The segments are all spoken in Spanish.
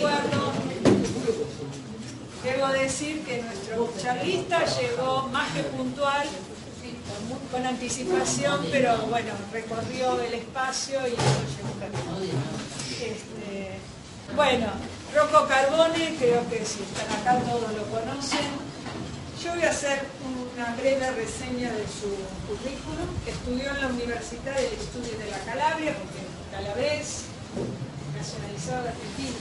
acuerdo. Debo decir que nuestro charlista llegó más que puntual, con anticipación, pero bueno, recorrió el espacio y llegó también. Bueno, Rocco Carbone, creo que si están acá todos lo conocen. Yo voy a hacer una breve reseña de su currículum. Estudió en la Universidad del Estudio de la Calabria, porque es calabrés, nacionalizado argentino.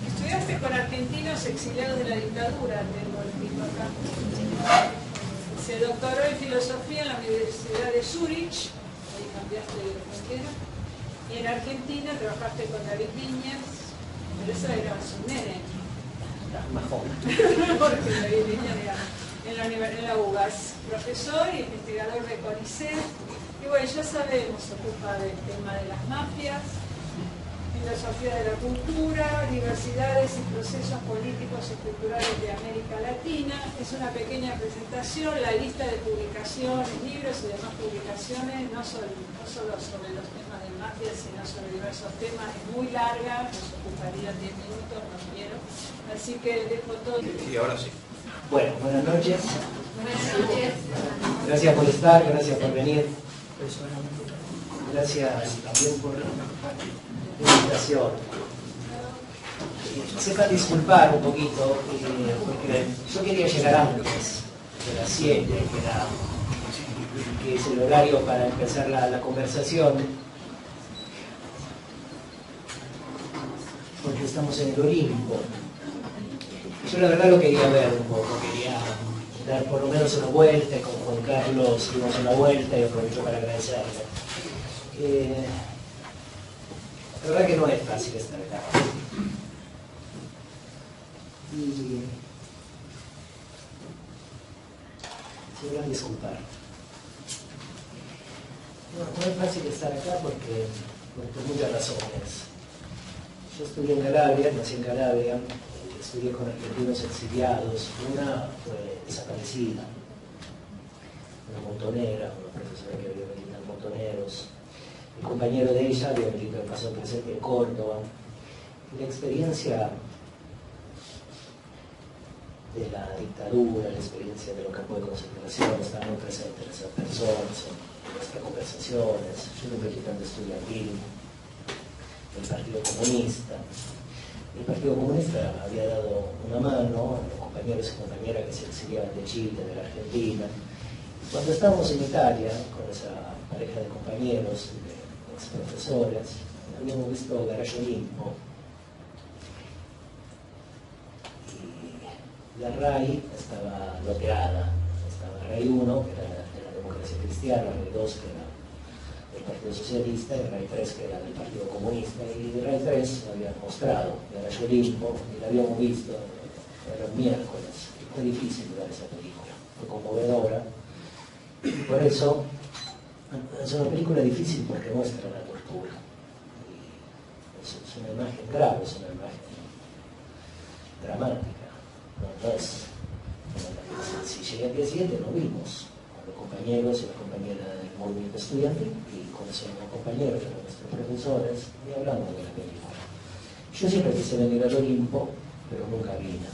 Estudiaste con argentinos exiliados de la dictadura, tengo el título acá. Se doctoró en filosofía en la Universidad de Zurich, ahí cambiaste de frontera, y en Argentina trabajaste con David Viñas, pero eso era su nene. Más joven. Porque David Viñas era en la UBAS, profesor y investigador de CONICET, y bueno, ya sabemos, se ocupa del tema de las mafias, filosofía de la cultura, diversidades y procesos políticos y culturales de América Latina. Es una pequeña presentación, la lista de publicaciones, libros y demás publicaciones, no solo sobre los temas de mafia, sino sobre diversos temas, es muy larga, nos ocuparía 10 minutos, no quiero. Así que dejo todo. Y ahora sí. Bueno, buenas noches. Buenas noches. Gracias por estar, gracias por venir. Gracias también por la invitación. Sepan disculpar un poquito, porque yo quería llegar antes de las 7, que es el horario para empezar la conversación, porque estamos en el Olimpo. Yo la verdad lo quería ver un poco, quería dar por lo menos una vuelta, con Juan Carlos dimos una vuelta y aprovecho para agradecerle. La verdad que no es fácil estar acá. Y se van a disculpar. No es fácil estar acá porque por muchas razones. Yo estudié en Calabria, nací en Calabria, estudié con argentinos exiliados. Una fue desaparecida, una montonera, una profesora que había venido en Montoneros. El compañero de ella había venido en Paso Presente en Córdoba. Y la experiencia de la dictadura, la experiencia de los campos de concentración estaba muy presente en esas personas, en nuestras conversaciones. Yo era un militante estudiantil del Partido Comunista. El Partido Comunista había dado una mano a los compañeros y compañeras que se exiliaban de Chile, de la Argentina. Cuando estábamos en Italia, con esa pareja de compañeros, de ex profesores, habíamos visto Garage Olimpo. Y la RAI estaba bloqueada. Estaba RAI 1, que era de la democracia cristiana, RAI 2, que era del Partido Socialista, y RAI 3, que era del Partido Comunista. Y RAI 3 había mostrado Garage Olimpo, y la habíamos visto, era el miércoles. Y fue difícil ver esa película, fue conmovedora. Y por eso es una película difícil porque muestra la tortura. Y es una imagen grave, es una imagen dramática. No es una imagen sencilla. Y al día siguiente lo vimos con los compañeros y las compañeras del movimiento estudiantil y con esos compañeros y nuestros profesores y hablando de la película. Yo siempre quise venir al Olimpo, pero nunca vine.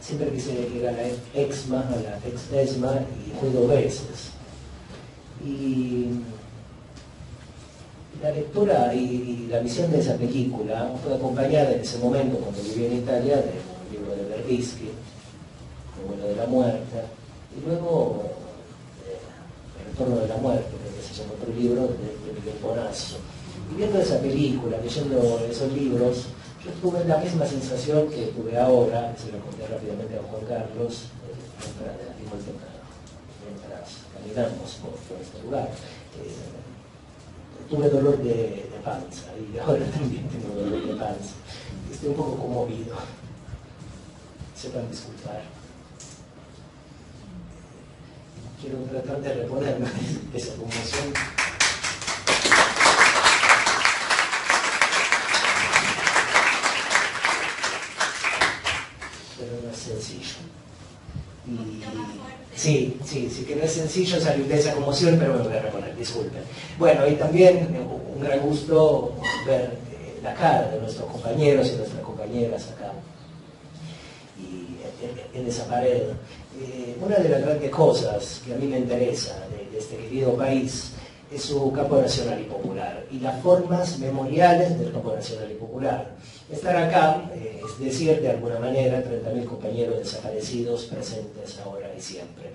Siempre quise ir a la EXMA, a la ex-ESMA, y fui 2 veces. Y la lectura y la visión de esa película fue acompañada en ese momento, cuando viví en Italia, de un libro de Verdisky, El vuelo de la muerte, y luego El retorno de la muerte, que se llama otro libro, de Miguel Bonasso. Y viendo esa película, leyendo esos libros, yo tuve la misma sensación que tuve ahora, se lo conté rápidamente a Juan Carlos, mientras caminamos por este lugar. Tuve dolor de panza y ahora también tengo dolor de panza. Estoy un poco conmovido. Sepan disculpar. Quiero tratar de reponerme de esa conmoción. Pero no es sencillo. Sí, que no es sencillo salir de esa conmoción, pero me voy a reponer, disculpen. Bueno, y también un gran gusto ver la cara de nuestros compañeros y nuestras compañeras acá y en esa pared. Una de las grandes cosas que a mí me interesa de este querido país es su campo nacional y popular y las formas memoriales del campo nacional y popular. Estar acá es decir, de alguna manera, 30.000 compañeros desaparecidos presentes ahora y siempre.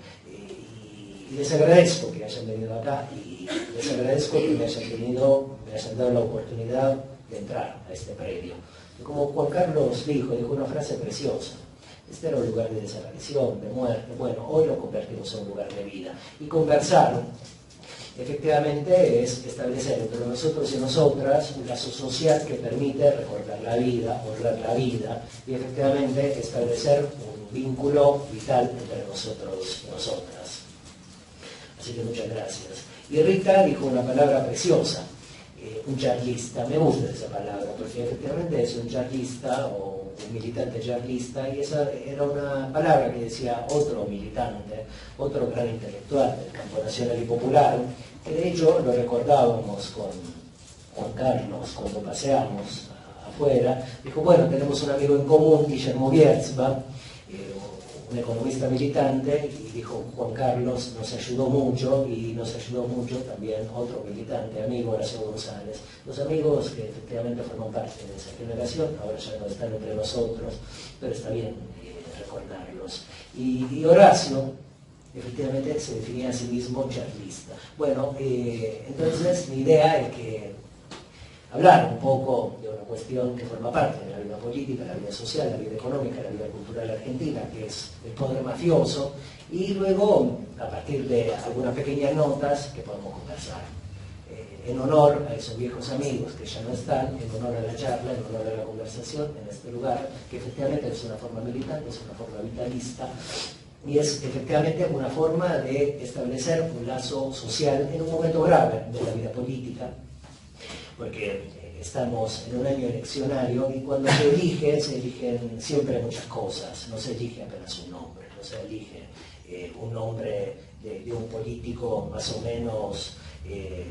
Y les agradezco que hayan venido acá y les agradezco que me hayan dado la oportunidad de entrar a este predio. Y como Juan Carlos dijo una frase preciosa: este era un lugar de desaparición, de muerte. Bueno, hoy lo convertimos en un lugar de vida. Y conversar, efectivamente, es establecer entre nosotros y nosotras un lazo social que permite recordar la vida, honrar la vida y efectivamente establecer un vínculo vital entre nosotros y nosotras. Así que muchas gracias. Y Rita dijo una palabra preciosa, un charlista. Me gusta esa palabra, porque efectivamente es un charlista o un militante charlista, y esa era una palabra que decía otro militante, otro gran intelectual del campo nacional y popular, que de hecho lo recordábamos con Juan Carlos cuando paseamos afuera. Dijo, bueno, tenemos un amigo en común, Guillermo Biertzba, un economista militante, y dijo, Juan Carlos nos ayudó mucho, y nos ayudó mucho también otro militante, amigo, Horacio González. Los amigos que efectivamente forman parte de esa generación, ahora ya no están entre nosotros, pero está bien recordarlos. Y Horacio, efectivamente, se definía a sí mismo charlista. Bueno, entonces mi idea es que hablar un poco de una cuestión que forma parte de la vida política, la vida social, la vida económica, la vida cultural argentina, que es el poder mafioso, y luego, a partir de algunas pequeñas notas, que podemos conversar. En honor a esos viejos amigos que ya no están, en honor a la charla, en honor a la conversación en este lugar, que efectivamente es una forma militante, es una forma vitalista, y es efectivamente una forma de establecer un lazo social en un momento grave de la vida política, porque estamos en un año eleccionario y cuando se eligen siempre muchas cosas, no se elige apenas un nombre, no se elige un nombre de un político más o menos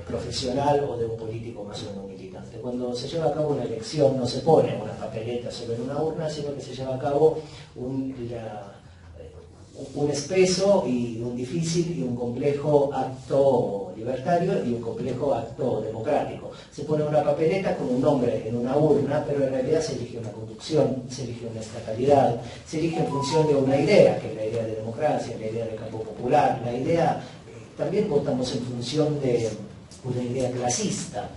profesional o de un político más o menos militante. Cuando se lleva a cabo una elección no se pone una papeleta solo en una urna, sino que se lleva a cabo un espeso y un difícil y un complejo acto libertario y un complejo acto democrático. Se pone una papeleta con un nombre en una urna, pero en realidad se elige una conducción, se elige una estatalidad, se elige en función de una idea, que es la idea de democracia, la idea del campo popular, la idea, también votamos en función de una idea clasista.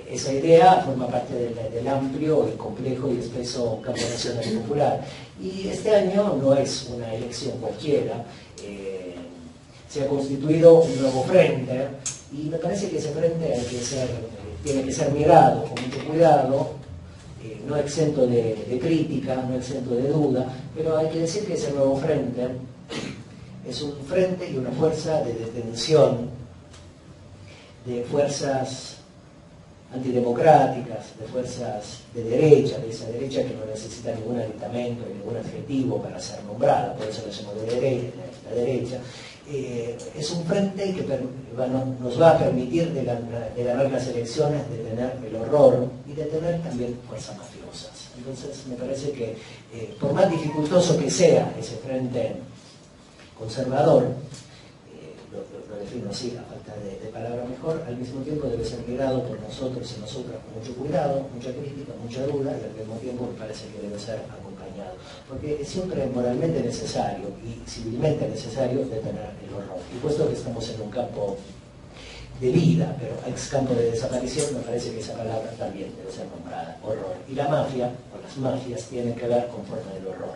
Esa idea forma parte del amplio y complejo y espeso campo nacional y popular. Y este año no es una elección cualquiera, se ha constituido un nuevo frente, y me parece que ese frente tiene que ser mirado con mucho cuidado, no exento de crítica, no exento de duda, pero hay que decir que ese nuevo frente es un frente y una fuerza de detención de fuerzas antidemocráticas, de fuerzas de derecha, de esa derecha que no necesita ningún aditamento, ningún adjetivo para ser nombrada, por eso la llamo de la derecha. Es un frente que nos va a permitir de ganar las elecciones, de tener el horror y de tener también fuerzas mafiosas. Entonces me parece que por más dificultoso que sea ese frente conservador, lo defino así, a falta de palabra mejor, al mismo tiempo debe ser mirado por nosotros y nosotras con mucho cuidado, mucha crítica, mucha duda, y al mismo tiempo me parece que debe ser acompañado, porque es siempre moralmente necesario y civilmente necesario detener el horror. Y puesto que estamos en un campo de vida, pero ex campo de desaparición, me parece que esa palabra también debe ser nombrada, horror. Y la mafia, o las mafias, tienen que ver con forma del horror.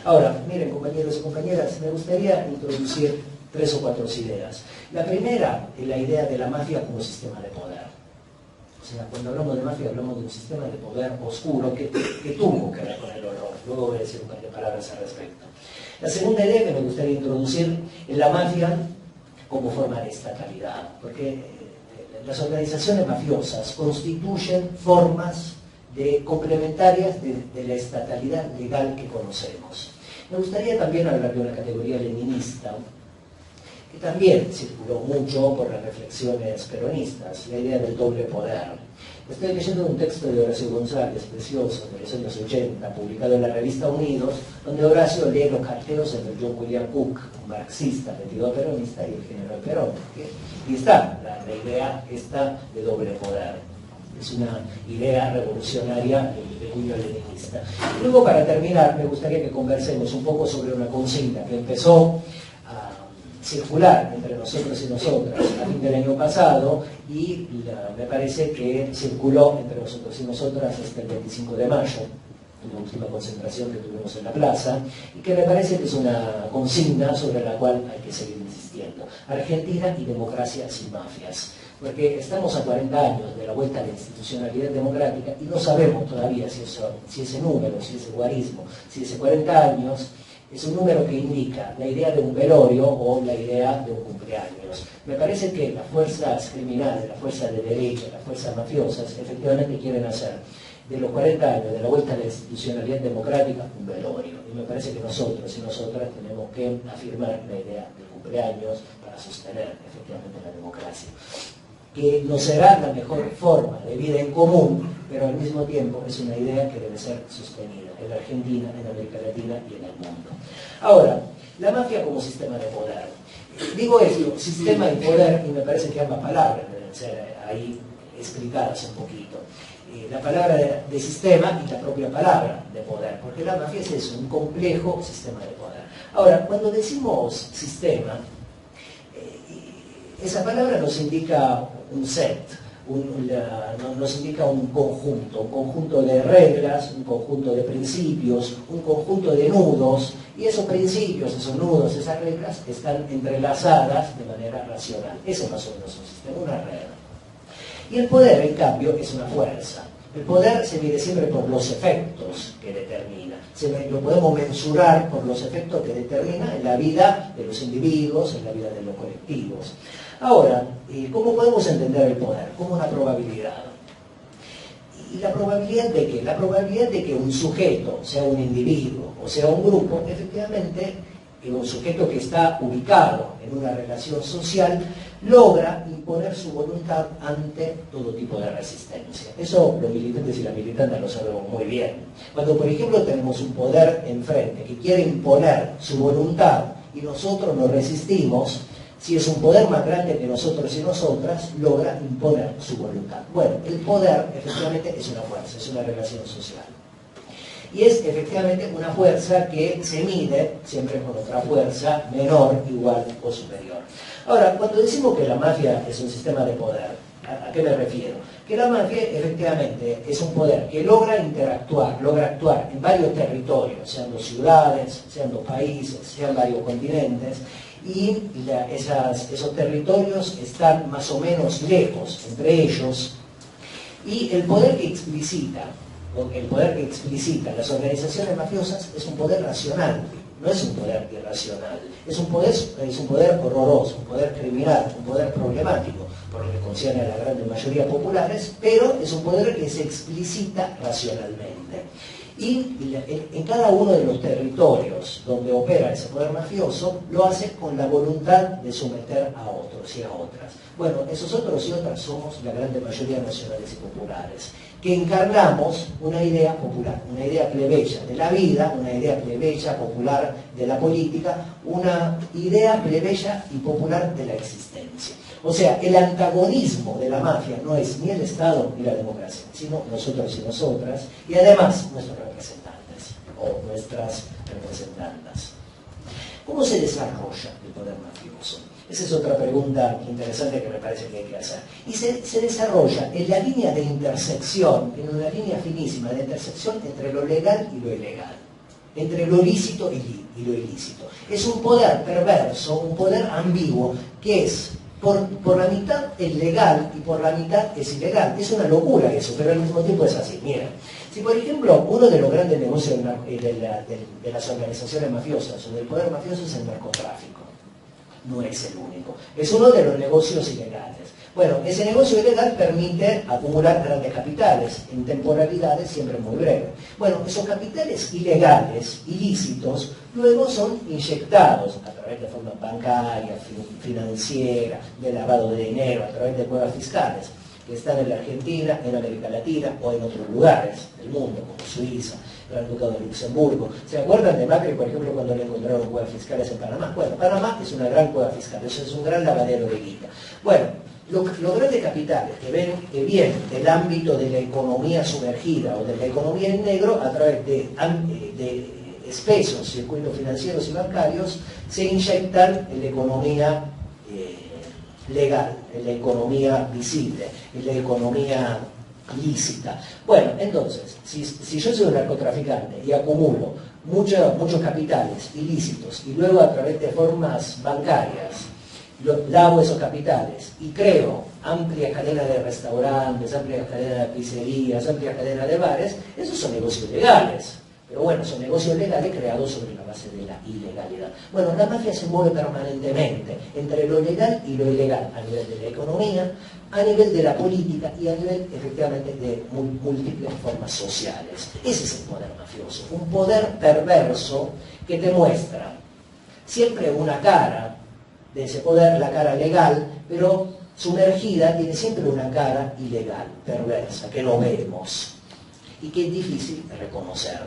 Ahora, miren, compañeros y compañeras, me gustaría introducir 3 o 4 ideas. La primera es la idea de la mafia como sistema de poder. O sea, cuando hablamos de mafia hablamos de un sistema de poder oscuro que tuvo que ver con el horror. Luego voy a decir un par de palabras al respecto. La segunda idea que me gustaría introducir es la mafia como forma de estatalidad, porque las organizaciones mafiosas constituyen formas complementarias de la estatalidad legal que conocemos. Me gustaría también hablar de una categoría leninista, que también circuló mucho por las reflexiones peronistas, la idea del doble poder. Estoy leyendo un texto de Horacio González, precioso, de los años 80, publicado en la revista Unidos, donde Horacio lee los carteos entre John William Cook, un marxista metido peronista, y el general Perón. Y está la idea esta de doble poder. Es una idea revolucionaria de cuño leninista. Y luego, para terminar, me gustaría que conversemos un poco sobre una consigna que empezó a circular entre nosotros y nosotras a fin del año pasado y me parece que circuló entre nosotros y nosotras hasta el 25 de mayo, la última concentración que tuvimos en la plaza, y que me parece que es una consigna sobre la cual hay que seguir insistiendo. Argentina y democracia sin mafias. Porque estamos a 40 años de la vuelta a la institucionalidad democrática y no sabemos todavía si ese número, si ese guarismo, si ese 40 años es un número que indica la idea de un velorio o la idea de un cumpleaños. Me parece que las fuerzas criminales, las fuerzas de derecha, las fuerzas mafiosas, efectivamente quieren hacer de los 40 años de la vuelta a la institucionalidad democrática un velorio. Y me parece que nosotros y nosotras tenemos que afirmar la idea del cumpleaños para sostener efectivamente la democracia, que no será la mejor forma de vida en común, pero al mismo tiempo es una idea que debe ser sostenida en la Argentina, en América Latina y en el mundo. Ahora, la mafia como sistema de poder. Digo esto, sistema y poder, y me parece que ambas palabras deben ser ahí explicadas un poquito. La palabra de sistema y la propia palabra de poder, porque la mafia es eso, un complejo sistema de poder. Ahora, cuando decimos sistema, esa palabra nos indica un set, nos indica un conjunto de reglas, un conjunto de principios, un conjunto de nudos, y esos principios, esos nudos, esas reglas están entrelazadas de manera racional. Ese es más o menos un sistema, una regla. Y el poder, en cambio, es una fuerza. El poder se mide siempre por los efectos que determina. Lo podemos mensurar por los efectos que determina en la vida de los individuos, en la vida de los colectivos. Ahora, ¿cómo podemos entender el poder? Como una probabilidad. ¿Y la probabilidad de qué? La probabilidad de que un sujeto, sea un individuo o sea un grupo, efectivamente, un sujeto que está ubicado en una relación social, logra imponer su voluntad ante todo tipo de resistencia. Eso los militantes y las militantes lo sabemos muy bien. Cuando, por ejemplo, tenemos un poder enfrente que quiere imponer su voluntad y nosotros nos resistimos, si es un poder más grande que nosotros y nosotras, logra imponer su voluntad. Bueno, el poder efectivamente es una fuerza, es una relación social. Y es efectivamente una fuerza que se mide siempre con otra fuerza menor, igual o superior. Ahora, cuando decimos que la mafia es un sistema de poder, ¿a qué me refiero? Que la mafia efectivamente es un poder que logra interactuar, logra actuar en varios territorios, sean dos ciudades, sean dos países, sean varios continentes, y esos territorios están más o menos lejos entre ellos, y el poder que explicita las organizaciones mafiosas es un poder racional, no es un poder irracional, es un poder horroroso, un poder criminal, un poder problemático, por lo que concierne a la gran mayoría populares, pero es un poder que se explicita racionalmente. Y en cada uno de los territorios donde opera ese poder mafioso, lo hace con la voluntad de someter a otros y a otras. Bueno, esos otros y otras somos la gran mayoría nacionales y populares, que encarnamos una idea popular, una idea plebeya de la vida, una idea plebeya popular de la política, una idea plebeya y popular de la existencia. O sea, el antagonismo de la mafia no es ni el Estado ni la democracia, sino nosotros y nosotras, y además nuestros representantes o nuestras representantas. ¿Cómo se desarrolla el poder mafioso? Esa es otra pregunta interesante que me parece que hay que hacer. Y se desarrolla en la línea de intersección, en una línea finísima de intersección entre lo legal y lo ilegal, entre lo lícito y lo ilícito. Es un poder perverso, un poder ambiguo, que es por la mitad es legal y por la mitad es ilegal. Es una locura eso, pero al mismo tiempo es así. Mira, si por ejemplo uno de los grandes negocios de las organizaciones mafiosas o del poder mafioso es el narcotráfico. no es el único. Es uno de los negocios ilegales. Bueno, ese negocio ilegal permite acumular grandes capitales en temporalidades siempre muy breves. Bueno, esos capitales ilegales, ilícitos, luego son inyectados a través de formas bancarias, financieras, de lavado de dinero, a través de cuevas fiscales, que están en la Argentina, en América Latina o en otros lugares del mundo, como Suiza, el Gran Ducado de Luxemburgo. ¿Se acuerdan de Macri, por ejemplo, cuando le encontraron cuevas fiscales en Panamá? Bueno, Panamá es una gran cueva fiscal, eso es un gran lavadero de guita. Bueno, los grandes capitales que vienen del ámbito de la economía sumergida o de la economía en negro a través de espesos circuitos financieros y bancarios se inyectan en la economía legal, en la economía visible, en la economía lícita. Bueno, entonces, si yo soy un narcotraficante y acumulo muchos capitales ilícitos y luego a través de formas bancarias lavo esos capitales y creo amplia cadena de restaurantes, amplia cadena de pizzerías, amplia cadena de bares, esos son negocios legales. Pero bueno, son negocios legales creados sobre la base de la ilegalidad. Bueno, la mafia se mueve permanentemente entre lo legal y lo ilegal, a nivel de la economía, a nivel de la política y a nivel, efectivamente, de múltiples formas sociales. Ese es el poder mafioso, un poder perverso que te muestra siempre una cara de ese poder, la cara legal, pero sumergida tiene siempre una cara ilegal, perversa, que no vemos y que es difícil de reconocer.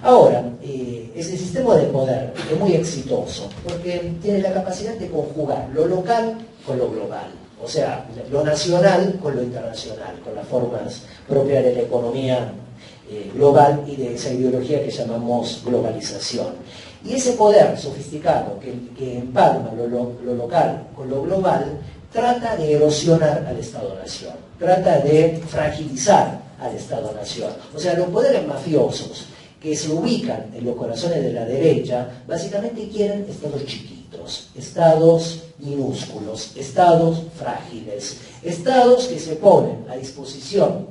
Ahora, ese sistema de poder es muy exitoso porque tiene la capacidad de conjugar lo local con lo global, o sea, lo nacional con lo internacional, con las formas propias de la economía global y de esa ideología que llamamos globalización. Y ese poder sofisticado que empalma lo local con lo global trata de erosionar al Estado-Nación, trata de fragilizar al Estado-Nación. O sea, los poderes mafiosos que se ubican en los corazones de la derecha, básicamente quieren estados chiquitos, estados minúsculos, estados frágiles, estados que se ponen a disposición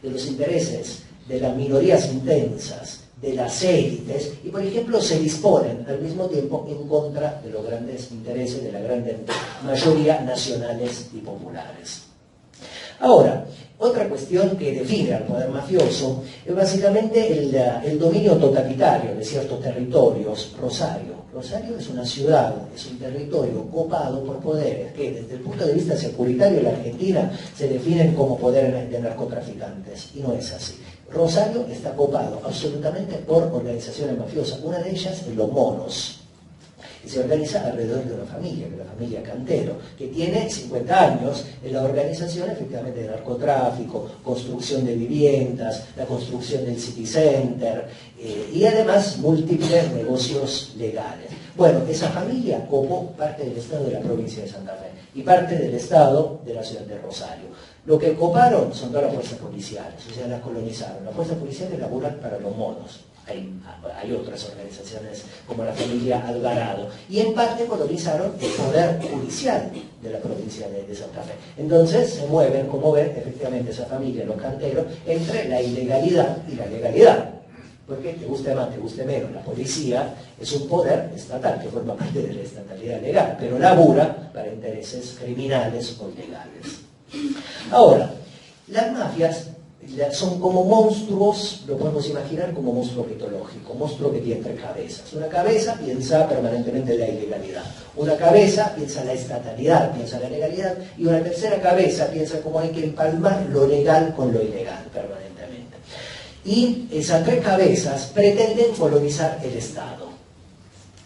de los intereses de las minorías intensas, de las élites, y por ejemplo se disponen al mismo tiempo en contra de los grandes intereses de la gran mayoría nacionales y populares. Ahora, otra cuestión que define al poder mafioso es básicamente el dominio totalitario de ciertos territorios. Rosario es una ciudad, es un territorio copado por poderes que desde el punto de vista securitario en la Argentina se definen como poderes de narcotraficantes, y no es así. Rosario está copado absolutamente por organizaciones mafiosas, una de ellas es Los Monos, y se organiza alrededor de una familia, que es la familia Cantero, que tiene 50 años en la organización efectivamente de narcotráfico, construcción de viviendas, la construcción del City Center y además múltiples negocios legales. Bueno, esa familia copó parte del Estado de la provincia de Santa Fe y parte del Estado de la ciudad de Rosario. Lo que coparon son todas las fuerzas policiales, o sea, las colonizaron. Las fuerzas policiales laburan para Los Monos. Hay otras organizaciones como la familia Alvarado, y en parte colonizaron el poder judicial de la provincia de Santa Fe. Entonces se mueven, como ven, efectivamente esa familia, los Canteros, entre la ilegalidad y la legalidad. Porque te guste más, te guste menos, la policía es un poder estatal que forma parte de la estatalidad legal, pero labura para intereses criminales o ilegales. Ahora, las mafias son como monstruos, lo podemos imaginar como monstruo mitológico, monstruo que tiene tres cabezas. Una cabeza piensa permanentemente en la ilegalidad, una cabeza piensa en la estatalidad, piensa en la legalidad, y una tercera cabeza piensa cómo hay que empalmar lo legal con lo ilegal permanentemente. Y esas tres cabezas pretenden colonizar el Estado.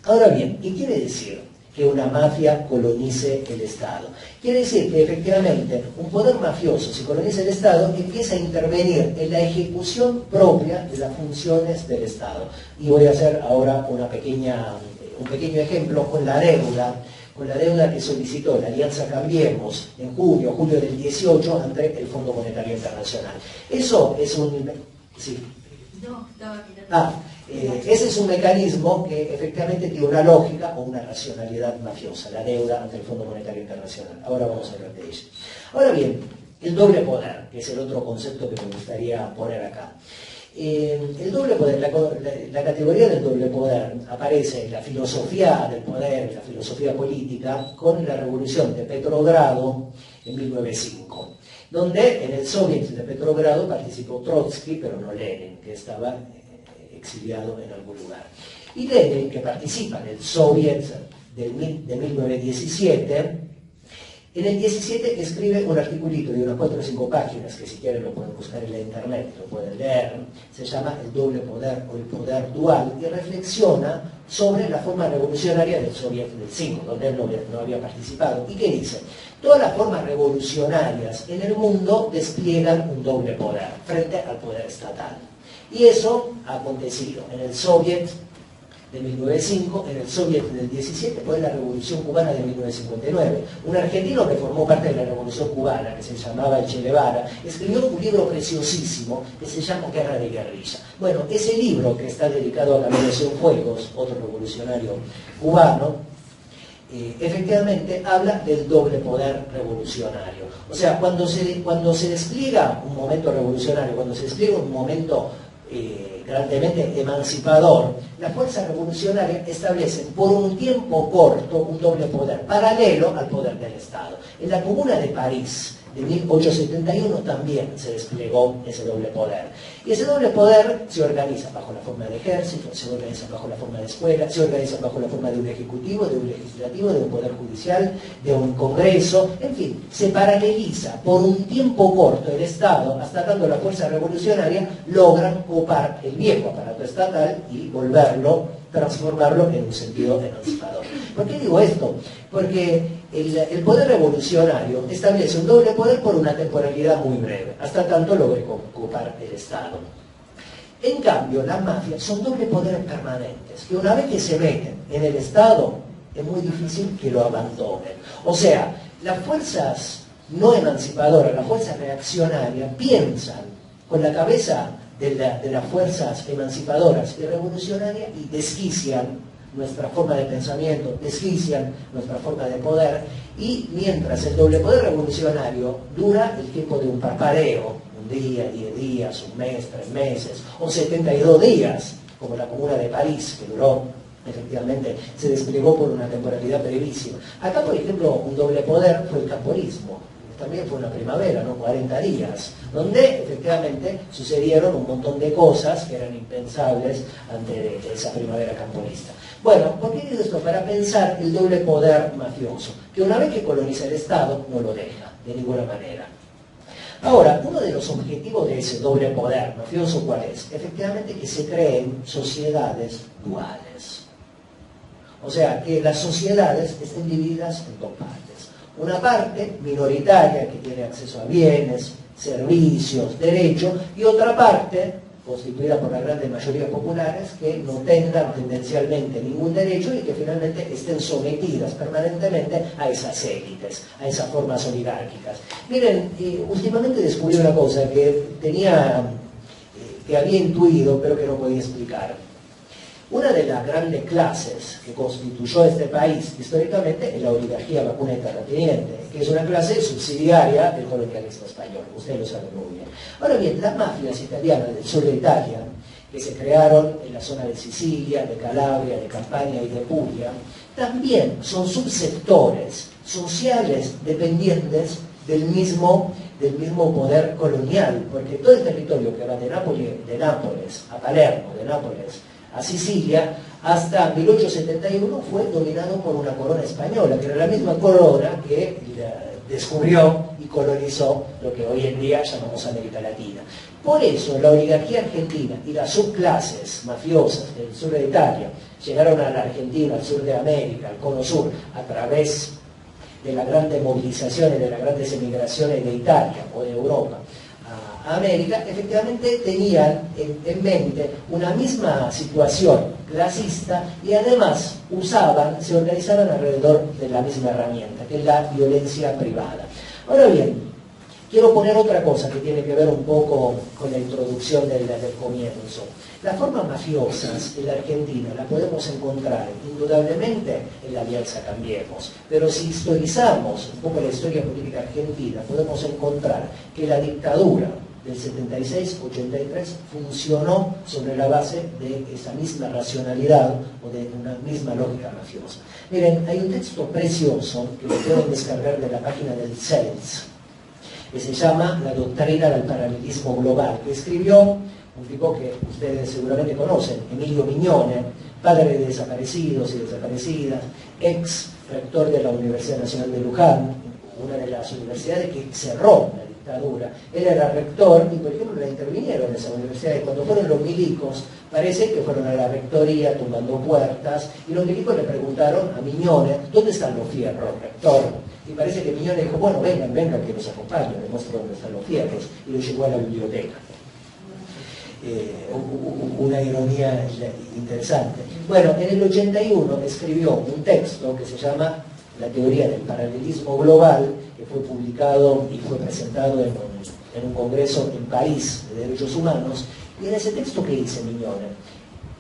Ahora bien, ¿qué quiere decir que una mafia colonice el Estado? Quiere decir que efectivamente un poder mafioso, si coloniza el Estado, empieza a intervenir en la ejecución propia de las funciones del Estado. Y voy a hacer ahora un pequeño ejemplo con la deuda que solicitó la Alianza Cambiemos en julio del 18 ante el Fondo Monetario Internacional. Eso es un... Sí. No, estaba mirando. Ese es un mecanismo que efectivamente tiene una lógica o una racionalidad mafiosa, la deuda ante el Fondo Monetario Internacional. Ahora vamos a hablar de ella. Ahora bien, el doble poder, que es el otro concepto que me gustaría poner acá. El doble poder, la categoría del doble poder aparece en la filosofía del poder, en la filosofía política, con la revolución de Petrogrado en 1905, donde en el Soviet de Petrogrado participó Trotsky, pero no Lenin, que estaba exiliado en algún lugar. Y Lenin, que participa en el Soviet de 1917, en el 17 escribe un articulito de unas 4 o 5 páginas, que si quieren lo pueden buscar en la internet, lo pueden leer, se llama El doble poder o el poder dual, y reflexiona sobre la forma revolucionaria del Soviet del 5, donde él no había participado. ¿Y qué dice? Todas las formas revolucionarias en el mundo despliegan un doble poder frente al poder estatal. Y eso ha acontecido en el Soviet de 1905, en el Soviet del 17, fue la Revolución Cubana de 1959. Un argentino que formó parte de la Revolución Cubana, que se llamaba Che Guevara, escribió un libro preciosísimo que se llama Guerra de Guerrilla. Bueno, ese libro, que está dedicado a Camilo Cienfuegos, otro revolucionario cubano, efectivamente habla del doble poder revolucionario. O sea, cuando se despliega un momento revolucionario, cuando se despliega un momento grandemente emancipador, las fuerzas revolucionarias establecen por un tiempo corto un doble poder, paralelo al poder del Estado. En la Comuna de París de 1871 también se desplegó ese doble poder. Y ese doble poder se organiza bajo la forma de ejército, se organiza bajo la forma de escuela, se organiza bajo la forma de un ejecutivo, de un legislativo, de un poder judicial, de un congreso, en fin, se paraleliza por un tiempo corto el Estado hasta cuando las fuerzas revolucionarias logran copar el viejo aparato estatal y transformarlo en un sentido emancipador. ¿Por qué digo esto? Porque el poder revolucionario establece un doble poder por una temporalidad muy breve, hasta tanto logre copar el Estado. En cambio, las mafias son doble poderes permanentes, que una vez que se meten en el Estado, es muy difícil que lo abandonen. O sea, las fuerzas no emancipadoras, las fuerzas reaccionarias, piensan con la cabeza de las fuerzas emancipadoras y revolucionarias y desquician nuestra forma de pensamiento, desquician nuestra forma de poder, y mientras el doble poder revolucionario dura el tiempo de un parpadeo, un día, 10 días, un mes, 3 meses, o 72 días, como la Comuna de París, que duró, efectivamente, se desplegó por una temporalidad brevísima. Acá, por ejemplo, un doble poder fue el camporismo. También fue una primavera, ¿no? 40 días, donde efectivamente sucedieron un montón de cosas que eran impensables ante esa primavera camporista. Bueno, ¿por qué digo esto? Para pensar el doble poder mafioso, que una vez que coloniza el Estado, no lo deja, de ninguna manera. Ahora, uno de los objetivos de ese doble poder mafioso, ¿cuál es? Efectivamente que se creen sociedades duales. O sea, que las sociedades estén divididas en dos partes. Una parte minoritaria que tiene acceso a bienes, servicios, derechos, y otra parte constituida por las grandes mayorías populares que no tengan tendencialmente ningún derecho y que finalmente estén sometidas permanentemente a esas élites, a esas formas oligárquicas. Miren, últimamente descubrí una cosa que había intuido pero que no podía explicar. Una de las grandes clases que constituyó este país históricamente es la oligarquía vacuna y terrateniente, que es una clase subsidiaria del colonialismo español, ustedes lo saben muy bien. Ahora bien, las mafias italianas del sur de Italia, que se crearon en la zona de Sicilia, de Calabria, de Campania y de Puglia, también son subsectores sociales dependientes del mismo poder colonial, porque todo el territorio que va de Nápoles a Palermo, de Nápoles a Sicilia, hasta 1871 fue dominado por una corona española, que era la misma corona que descubrió y colonizó lo que hoy en día llamamos América Latina. Por eso la oligarquía argentina y las subclases mafiosas del sur de Italia llegaron a la Argentina, al sur de América, al cono sur, a través de las grandes movilizaciones, de las grandes emigraciones de Italia o de Europa a América, efectivamente tenían en mente una misma situación clasista y además se organizaban alrededor de la misma herramienta, que es la violencia privada. Ahora bien, quiero poner otra cosa que tiene que ver un poco con la introducción del comienzo. Las formas mafiosas en la Argentina las podemos encontrar indudablemente en la Alianza Cambiemos, pero si historizamos un poco la historia política argentina, podemos encontrar que la dictadura del 76-83 funcionó sobre la base de esa misma racionalidad o de una misma lógica mafiosa. Miren, hay un texto precioso que lo pueden descargar de la página del CELS, que se llama La doctrina del paralelismo global, que escribió un tipo que ustedes seguramente conocen, Emilio Mignone, padre de desaparecidos y desaparecidas, ex rector de la Universidad Nacional de Luján, una de las universidades que cerró la dictadura. Él era rector y, por ejemplo, le intervinieron en esa universidad. Y cuando fueron los milicos, parece que fueron a la rectoría tumbando puertas, y los milicos le preguntaron a Mignone, ¿dónde están los fierros, rector? Y parece que Mignone dijo, bueno, vengan, que nos acompañen, les muestro dónde están los fierros, y lo llevó a la biblioteca. Una ironía interesante. Bueno, en el 81 escribió un texto que se llama La teoría del paralelismo global, que fue publicado y fue presentado en un congreso en París de Derechos Humanos. Y en ese texto, ¿qué dice Mignone?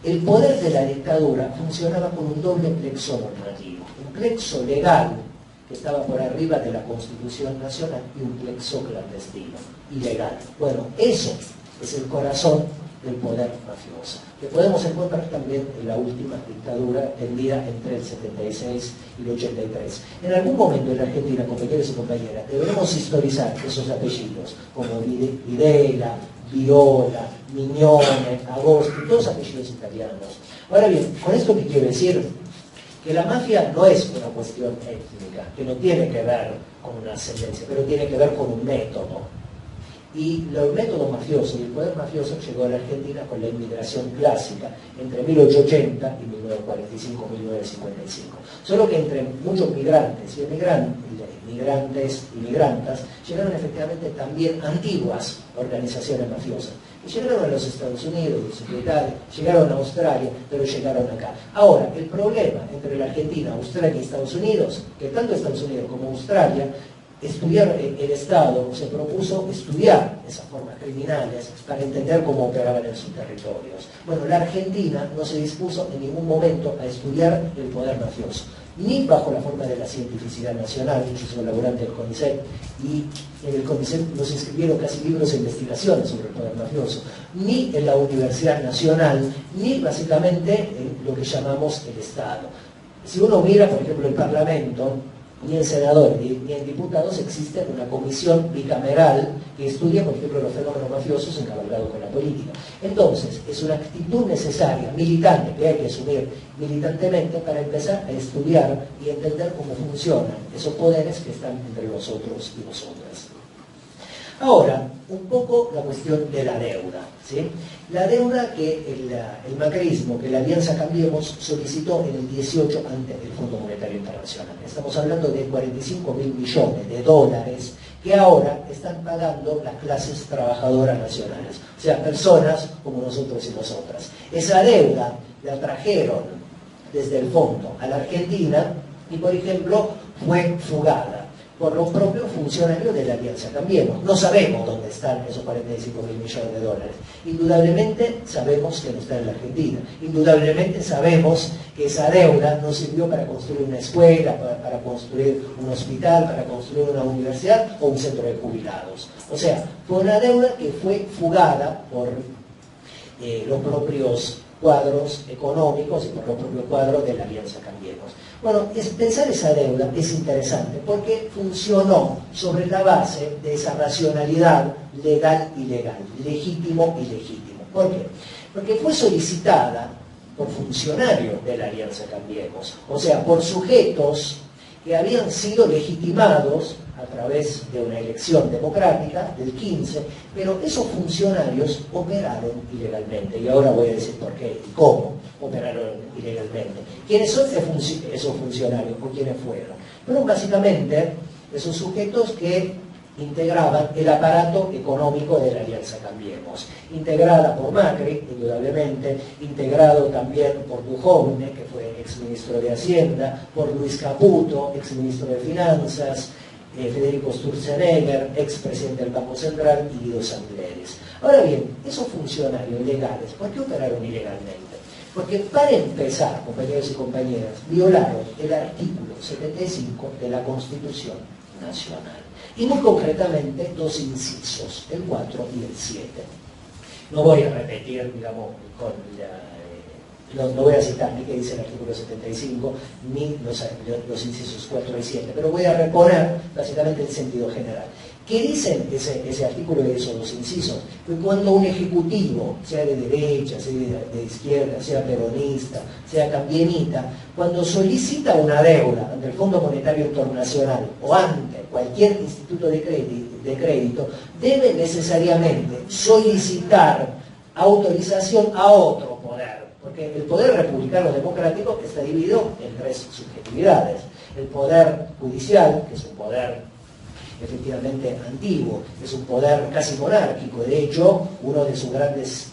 El poder de la dictadura funcionaba con un doble plexo normativo, un plexo legal que estaba por arriba de la Constitución Nacional y un plexo clandestino, ilegal. Bueno, eso es el corazón del poder mafioso, que podemos encontrar también en la última dictadura tendida entre el 76 y el 83. En algún momento en la Argentina, compañeros y compañeras, debemos historizar esos apellidos, como Videla, Viola, Mignone, Agosti, todos apellidos italianos. Ahora bien, con esto que quiero decir, que la mafia no es una cuestión étnica, que no tiene que ver con una ascendencia, pero tiene que ver con un método. Y el método mafioso y el poder mafioso llegó a la Argentina con la inmigración clásica entre 1880 y 1945-1955. Solo que entre muchos migrantes y migrantas llegaron efectivamente también antiguas organizaciones mafiosas. Y llegaron a los Estados Unidos, llegaron a Australia, pero llegaron acá. Ahora, el problema entre la Argentina, Australia y Estados Unidos, que tanto Estados Unidos como Australia, el Estado se propuso estudiar esas formas criminales para entender cómo operaban en sus territorios. Bueno, la Argentina no se dispuso en ningún momento a estudiar el poder mafioso, ni bajo la forma de la cientificidad nacional. Yo soy laborante del CONICET, y en el CONICET nos inscribieron casi libros de investigaciones sobre el poder mafioso, ni en la Universidad Nacional, ni básicamente en lo que llamamos el Estado. Si uno mira, por ejemplo, el Parlamento, ni en senadores ni en diputados existe una comisión bicameral que estudia, por ejemplo, los fenómenos mafiosos encabalgados con la política. Entonces, es una actitud necesaria, militante, que hay que asumir militantemente para empezar a estudiar y entender cómo funcionan esos poderes que están entre nosotros y nosotras. Ahora, un poco la cuestión de la deuda, ¿sí? La deuda que el macrismo, que la Alianza Cambiemos solicitó en el 18 ante el Fondo Monetario Internacional. Estamos hablando de 45.000 millones de dólares que ahora están pagando las clases trabajadoras nacionales, o sea, personas como nosotros y nosotras. Esa deuda la trajeron desde el fondo a la Argentina y, por ejemplo, fue fugada por los propios funcionarios de la Alianza Cambiemos. No sabemos dónde están esos 45.000 millones de dólares. Indudablemente sabemos que no están en la Argentina. Indudablemente sabemos que esa deuda no sirvió para construir una escuela, para construir un hospital, para construir una universidad o un centro de jubilados. O sea, fue una deuda que fue fugada por los propios cuadros económicos y por los propios cuadros de la Alianza Cambiemos. Bueno, pensar esa deuda es interesante porque funcionó sobre la base de esa racionalidad legal-ilegal, legítimo-ilegítimo. ¿Por qué? Porque fue solicitada por funcionarios de la Alianza Cambiemos, o sea, por sujetos que habían sido legitimados a través de una elección democrática del 15, pero esos funcionarios operaron ilegalmente. Y ahora voy a decir por qué y cómo operaron ilegalmente. ¿Quiénes son esos funcionarios o quiénes fueron? Fueron básicamente esos sujetos que integraban el aparato económico de la Alianza Cambiemos, integrada por Macri, indudablemente, integrado también por Duhovne, que fue exministro de Hacienda, por Luis Caputo, exministro de Finanzas, Federico Sturzenegger, expresidente del Banco Central, y Guido Sangleres. Ahora bien, esos funcionarios legales, ¿por qué operaron ilegalmente? Porque para empezar, compañeros y compañeras, violaron el artículo 75 de la Constitución nacional. Y muy concretamente dos incisos, el 4 y el 7. No voy a repetir, digamos, no voy a citar ni qué dice el artículo 75, ni los incisos 4 y 7, pero voy a reponer básicamente el sentido general. ¿Qué dicen ese artículo y esos dos incisos? Que cuando un ejecutivo, sea de derecha, sea de izquierda, sea peronista, sea cambienita, cuando solicita una deuda ante el Fondo Monetario Internacional o ante cualquier instituto de crédito, debe necesariamente solicitar autorización a otro poder, porque el poder republicano democrático está dividido en tres subjetividades. El poder judicial, que es un poder efectivamente antiguo, es un poder casi monárquico. De hecho, uno de sus grandes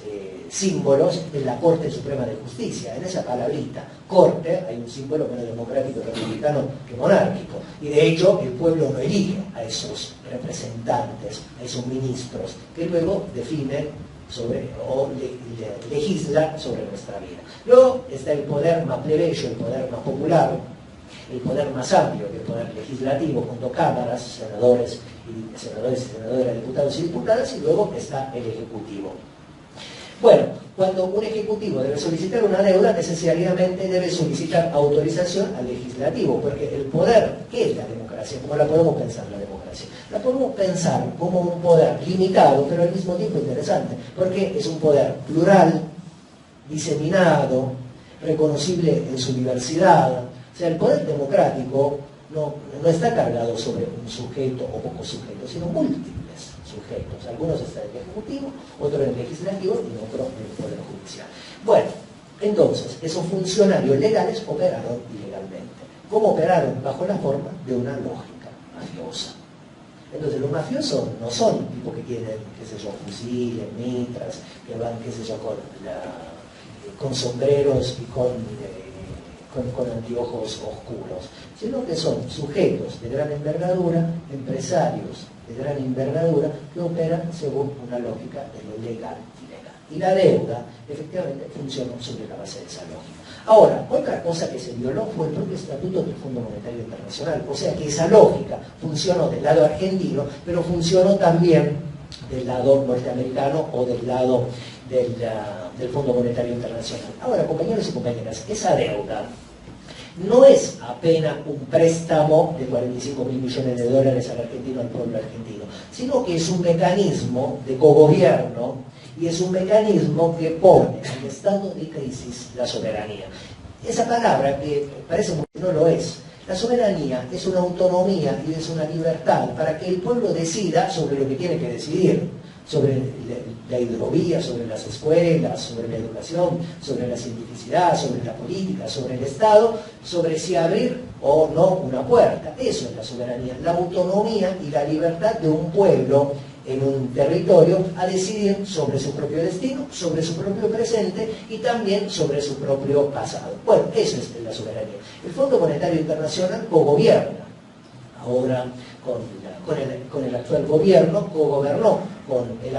símbolos es la Corte Suprema de Justicia. En esa palabrita, corte, hay un símbolo menos democrático y republicano que monárquico. Y de hecho, el pueblo no elige a esos representantes, a esos ministros, que luego definen legisla sobre nuestra vida. Luego está el poder más plebeyo, el poder más popular, el poder más amplio, que el poder legislativo, junto a cámaras, senadores y senadoras, diputados y diputadas, y luego está el ejecutivo. Bueno, cuando un ejecutivo debe solicitar una deuda, necesariamente debe solicitar autorización al legislativo, porque el poder, ¿qué es la democracia? ¿Cómo la podemos pensar la democracia? La podemos pensar como un poder limitado, pero al mismo tiempo interesante, porque es un poder plural, diseminado, reconocible en su diversidad. O sea, el poder democrático no está cargado sobre un sujeto o pocos sujetos, sino múltiples sujetos. Algunos están en el Ejecutivo, otros en el Legislativo y otros en el Poder Judicial. Bueno, entonces, esos funcionarios legales operaron ilegalmente. ¿Cómo operaron? Bajo la forma de una lógica mafiosa. Entonces, los mafiosos no son tipos que tienen, qué sé yo, fusiles, mitras, que van, qué sé yo, con sombreros y con anteojos oscuros, sino que son sujetos de gran envergadura, empresarios de gran envergadura, que operan según una lógica de lo legal y legal. Y la deuda, efectivamente, funcionó sobre la base de esa lógica. Ahora, otra cosa que se violó fue el propio estatuto del Fondo Monetario Internacional, o sea que esa lógica funcionó del lado argentino, pero funcionó también del lado norteamericano o del lado del Fondo Monetario Internacional. Ahora, compañeros y compañeras, esa deuda no es apenas un préstamo de 45.000 millones de dólares al argentino, al pueblo argentino, sino que es un mecanismo de cogobierno y es un mecanismo que pone en estado de crisis la soberanía. Esa palabra, que parece muy no lo es. La soberanía es una autonomía y es una libertad para que el pueblo decida sobre lo que tiene que decidir, sobre la hidrovía, sobre las escuelas, sobre la educación, sobre la cientificidad, sobre la política, sobre el Estado, sobre si abrir o no una puerta. Eso es la soberanía, la autonomía y la libertad de un pueblo en un territorio a decidir sobre su propio destino, sobre su propio presente y también sobre su propio pasado. Bueno, eso es la soberanía. El Fondo Monetario Internacional cogobierna. Ahora, con el actual gobierno, cogobernó con el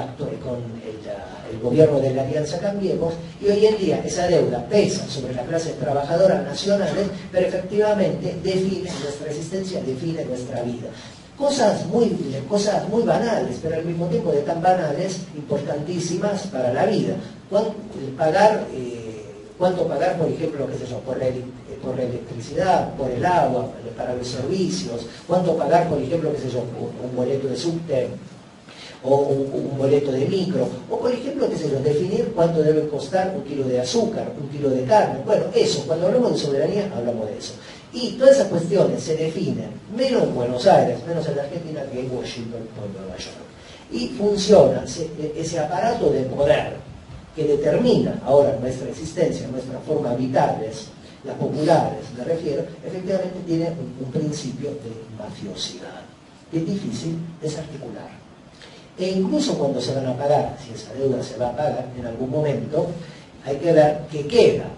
gobierno de la Alianza Cambiemos, y hoy en día esa deuda pesa sobre las clases trabajadoras nacionales, pero efectivamente define nuestra existencia, define nuestra vida. Cosas muy banales, pero al mismo tiempo de tan banales, importantísimas para la vida. ¿Cuánto pagar, por ejemplo, qué sé yo, por la electricidad, por el agua, para los servicios? ¿Cuánto pagar, por ejemplo, qué sé yo, un boleto de subte o un boleto de micro? O, por ejemplo, qué sé yo, definir cuánto debe costar un kilo de azúcar, un kilo de carne. Bueno, eso, cuando hablamos de soberanía, hablamos de eso. Y todas esas cuestiones se definen, menos en Buenos Aires, menos en la Argentina, que en Washington o en Nueva York. Y funciona ese aparato de poder que determina ahora nuestra existencia, nuestra forma de habitarles, las populares, me refiero, efectivamente tiene un principio de mafiosidad. Y es difícil desarticular. E incluso cuando se van a pagar, si esa deuda se va a pagar en algún momento, hay que ver qué queda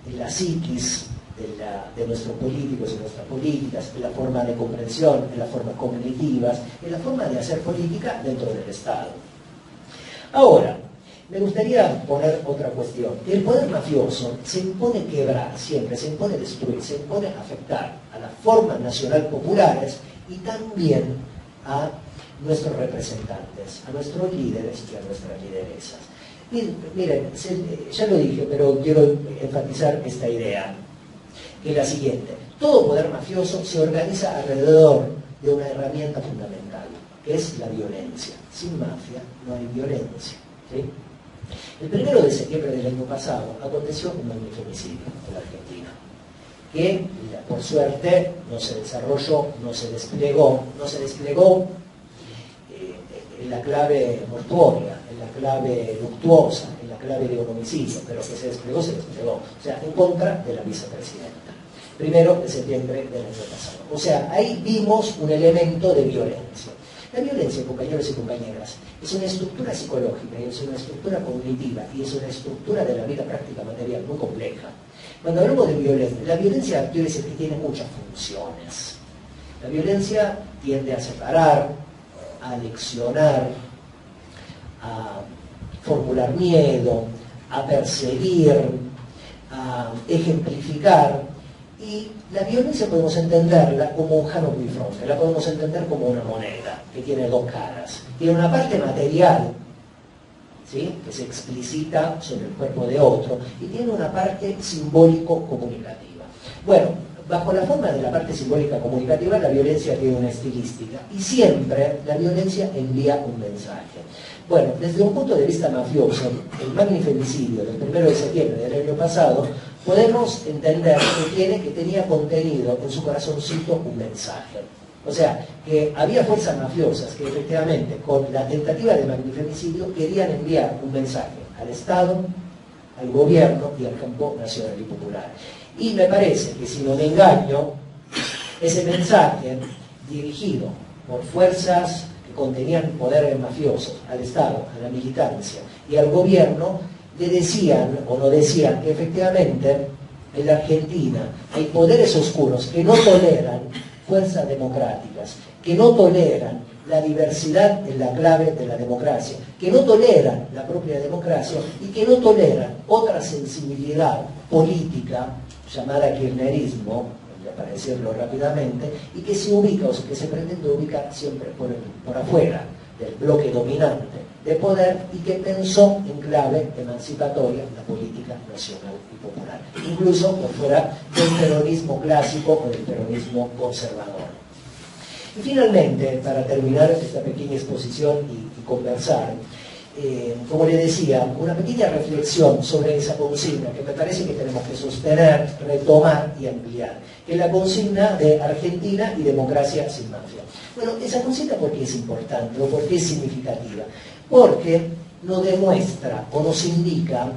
en la psiquis de nuestros políticos y nuestras políticas, en la forma de comprensión, en las formas cognitivas, en la forma de hacer política dentro del Estado. Ahora, me gustaría poner otra cuestión. El poder mafioso se impone quebrar siempre, se impone destruir, se impone afectar a las formas nacional populares y también a nuestros representantes, a nuestros líderes y a nuestras lideresas. Miren, ya lo dije, pero quiero enfatizar esta idea, que es la siguiente. Todo poder mafioso se organiza alrededor de una herramienta fundamental, que es la violencia. Sin mafia no hay violencia, ¿sí? El 1 de septiembre del año pasado aconteció un magnifemicidio en la Argentina, que por suerte no se desarrolló, no se desplegó en la clave mortuoria, en la clave luctuosa, en la clave de un homicidio, pero que se desplegó, o sea, en contra de la vicepresidenta. 1 de septiembre del año pasado. O sea, ahí vimos un elemento de violencia. La violencia, compañeros y compañeras, es una estructura psicológica, y es una estructura cognitiva, y es una estructura de la vida práctica material muy compleja. Cuando hablamos de violencia, la violencia quiere decir que tiene muchas funciones. La violencia tiende a separar, a aleccionar, a formular miedo, a perseguir, a ejemplificar. Y la violencia podemos entenderla como un Janus bifronte, la podemos entender como una moneda que tiene dos caras. Tiene una parte material, ¿sí?, que se explicita sobre el cuerpo de otro, y tiene una parte simbólico-comunicativa. Bueno, bajo la forma de la parte simbólica comunicativa, la violencia tiene una estilística, y siempre la violencia envía un mensaje. Bueno, desde un punto de vista mafioso, el magnifemicidio del 1 de septiembre del año pasado, podemos entender que tenía contenido en su corazoncito un mensaje. O sea, que había fuerzas mafiosas que efectivamente, con la tentativa de magnifemicidio, querían enviar un mensaje al Estado, al gobierno y al campo nacional y popular. Y me parece que, si no me engaño, ese mensaje dirigido por fuerzas que contenían poderes mafiosos al Estado, a la militancia y al gobierno, le decían o no decían que efectivamente en la Argentina hay poderes oscuros que no toleran fuerzas democráticas, que no toleran la diversidad en la clave de la democracia, que no toleran la propia democracia y que no toleran otra sensibilidad política llamada kirchnerismo, para decirlo rápidamente, y que se ubica o que se pretende ubicar siempre por afuera del bloque dominante de poder, y que pensó en clave emancipatoria la política nacional y popular, incluso por fuera del peronismo clásico o del peronismo conservador. Y finalmente, para terminar esta pequeña exposición y conversar, como le decía, una pequeña reflexión sobre esa consigna que me parece que tenemos que sostener, retomar y ampliar, que es la consigna de Argentina y democracia sin mafia. Bueno, esa consigna, ¿por qué es importante o por qué es significativa? Porque nos demuestra o nos indica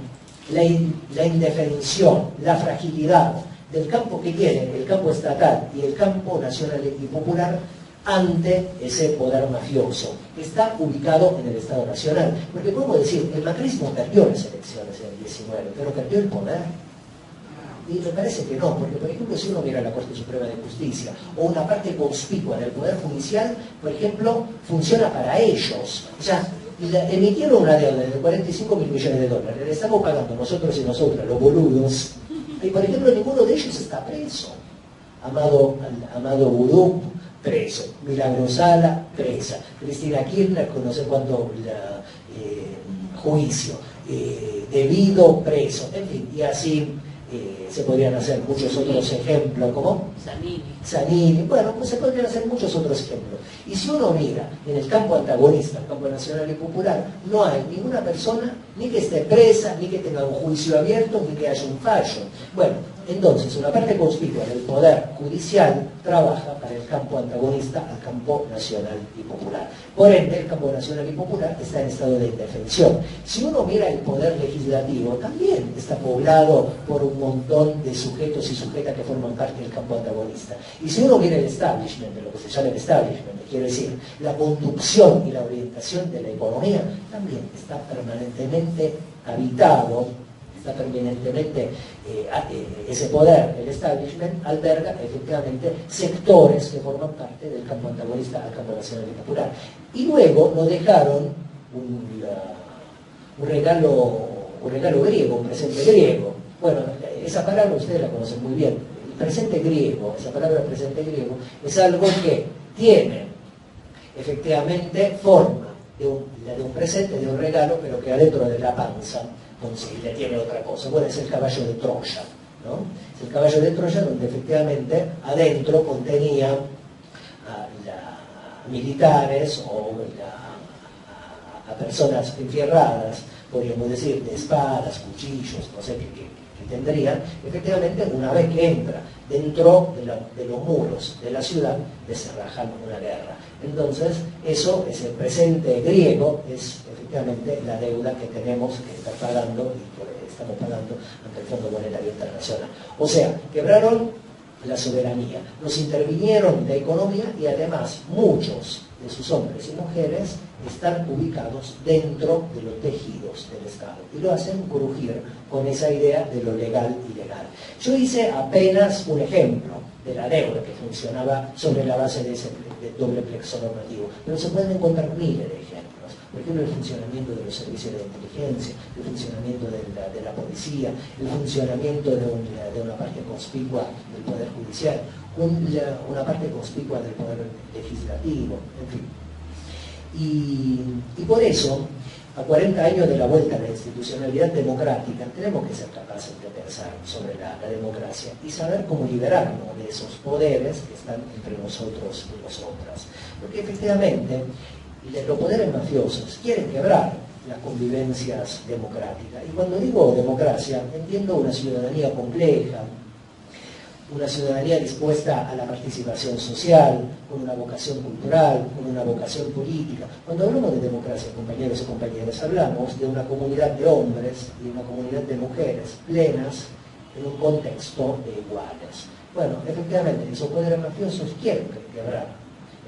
la indefensión, la fragilidad del campo que tiene el campo estatal y el campo nacional y popular ante ese poder mafioso, que está ubicado en el Estado Nacional. Porque podemos decir, el macrismo perdió las elecciones en el 19, pero perdió el poder. Y me parece que no, porque por ejemplo, si uno mira la Corte Suprema de Justicia o una parte conspicua del Poder Judicial, por ejemplo, funciona para ellos. O sea, emitieron una deuda de 45 mil millones de dólares, le estamos pagando nosotros y nosotras, los boludos, y por ejemplo ninguno de ellos está preso. Amado Vudú, preso. Milagro Sala, presa. Cristina Kirchner, con no sé cuánto juicio. Debido, preso. En fin, y así se podrían hacer muchos otros ejemplos, ¿cómo? Zanini. Bueno, pues se podrían hacer muchos otros ejemplos. Y si uno mira en el campo antagonista, el campo nacional y popular, no hay ninguna persona ni que esté presa, ni que tenga un juicio abierto, ni que haya un fallo. Bueno, entonces una parte conspicua del Poder Judicial trabaja para el campo antagonista al campo nacional y popular. Por ende, el campo nacional y popular está en estado de indefensión. Si uno mira el Poder Legislativo, también está poblado por un montón de sujetos y sujetas que forman parte del campo antagonista. Y si uno mira el establishment, de lo que se llama el establishment, quiero decir, la conducción y la orientación de la economía, también está permanentemente habitado, está permanentemente, ese poder, el establishment, alberga efectivamente sectores que forman parte del campo antagonista al campo nacional y popular. Y luego nos dejaron un regalo griego, un presente griego. Bueno, esa palabra ustedes la conocen muy bien. El presente griego, esa palabra presente griego, es algo que tiene efectivamente forma la de un presente, de un regalo, pero que adentro de la panza le tiene otra cosa. Bueno, es el caballo de Troya, ¿no? Es el caballo de Troya donde efectivamente adentro contenía a militares o a personas enfierradas, podríamos decir, de espadas, cuchillos, no sé qué tendrían. Efectivamente, una vez que entra dentro de los muros de la ciudad, desenrajan una guerra. Entonces, eso es el presente griego, es efectivamente la deuda que tenemos que estar pagando y que estamos pagando ante el Fondo Monetario Internacional. O sea, quebraron la soberanía, nos intervinieron la economía y además muchos de sus hombres y mujeres están ubicados dentro de los tejidos del Estado y lo hacen crujir con esa idea de lo legal y ilegal. Yo hice apenas un ejemplo de la deuda que funcionaba sobre la base de ese doble plexo normativo, pero se pueden encontrar miles de ejemplos. Por ejemplo, el funcionamiento de los servicios de inteligencia, el funcionamiento de la policía, el funcionamiento de una parte conspicua del Poder Judicial, una parte conspicua del Poder Legislativo, en fin. Y por eso, a 40 años de la vuelta a la institucionalidad democrática, tenemos que ser capaces de pensar sobre la democracia y saber cómo liberarnos de esos poderes que están entre nosotros y nosotras. Porque efectivamente, los poderes mafiosos quieren quebrar las convivencias democráticas. Y cuando digo democracia, entiendo una ciudadanía compleja, una ciudadanía dispuesta a la participación social, con una vocación cultural, con una vocación política. Cuando hablamos de democracia, compañeros y compañeras, hablamos de una comunidad de hombres y una comunidad de mujeres plenas en un contexto de iguales. Bueno, efectivamente, esos poderes mafiosos quieren quebrar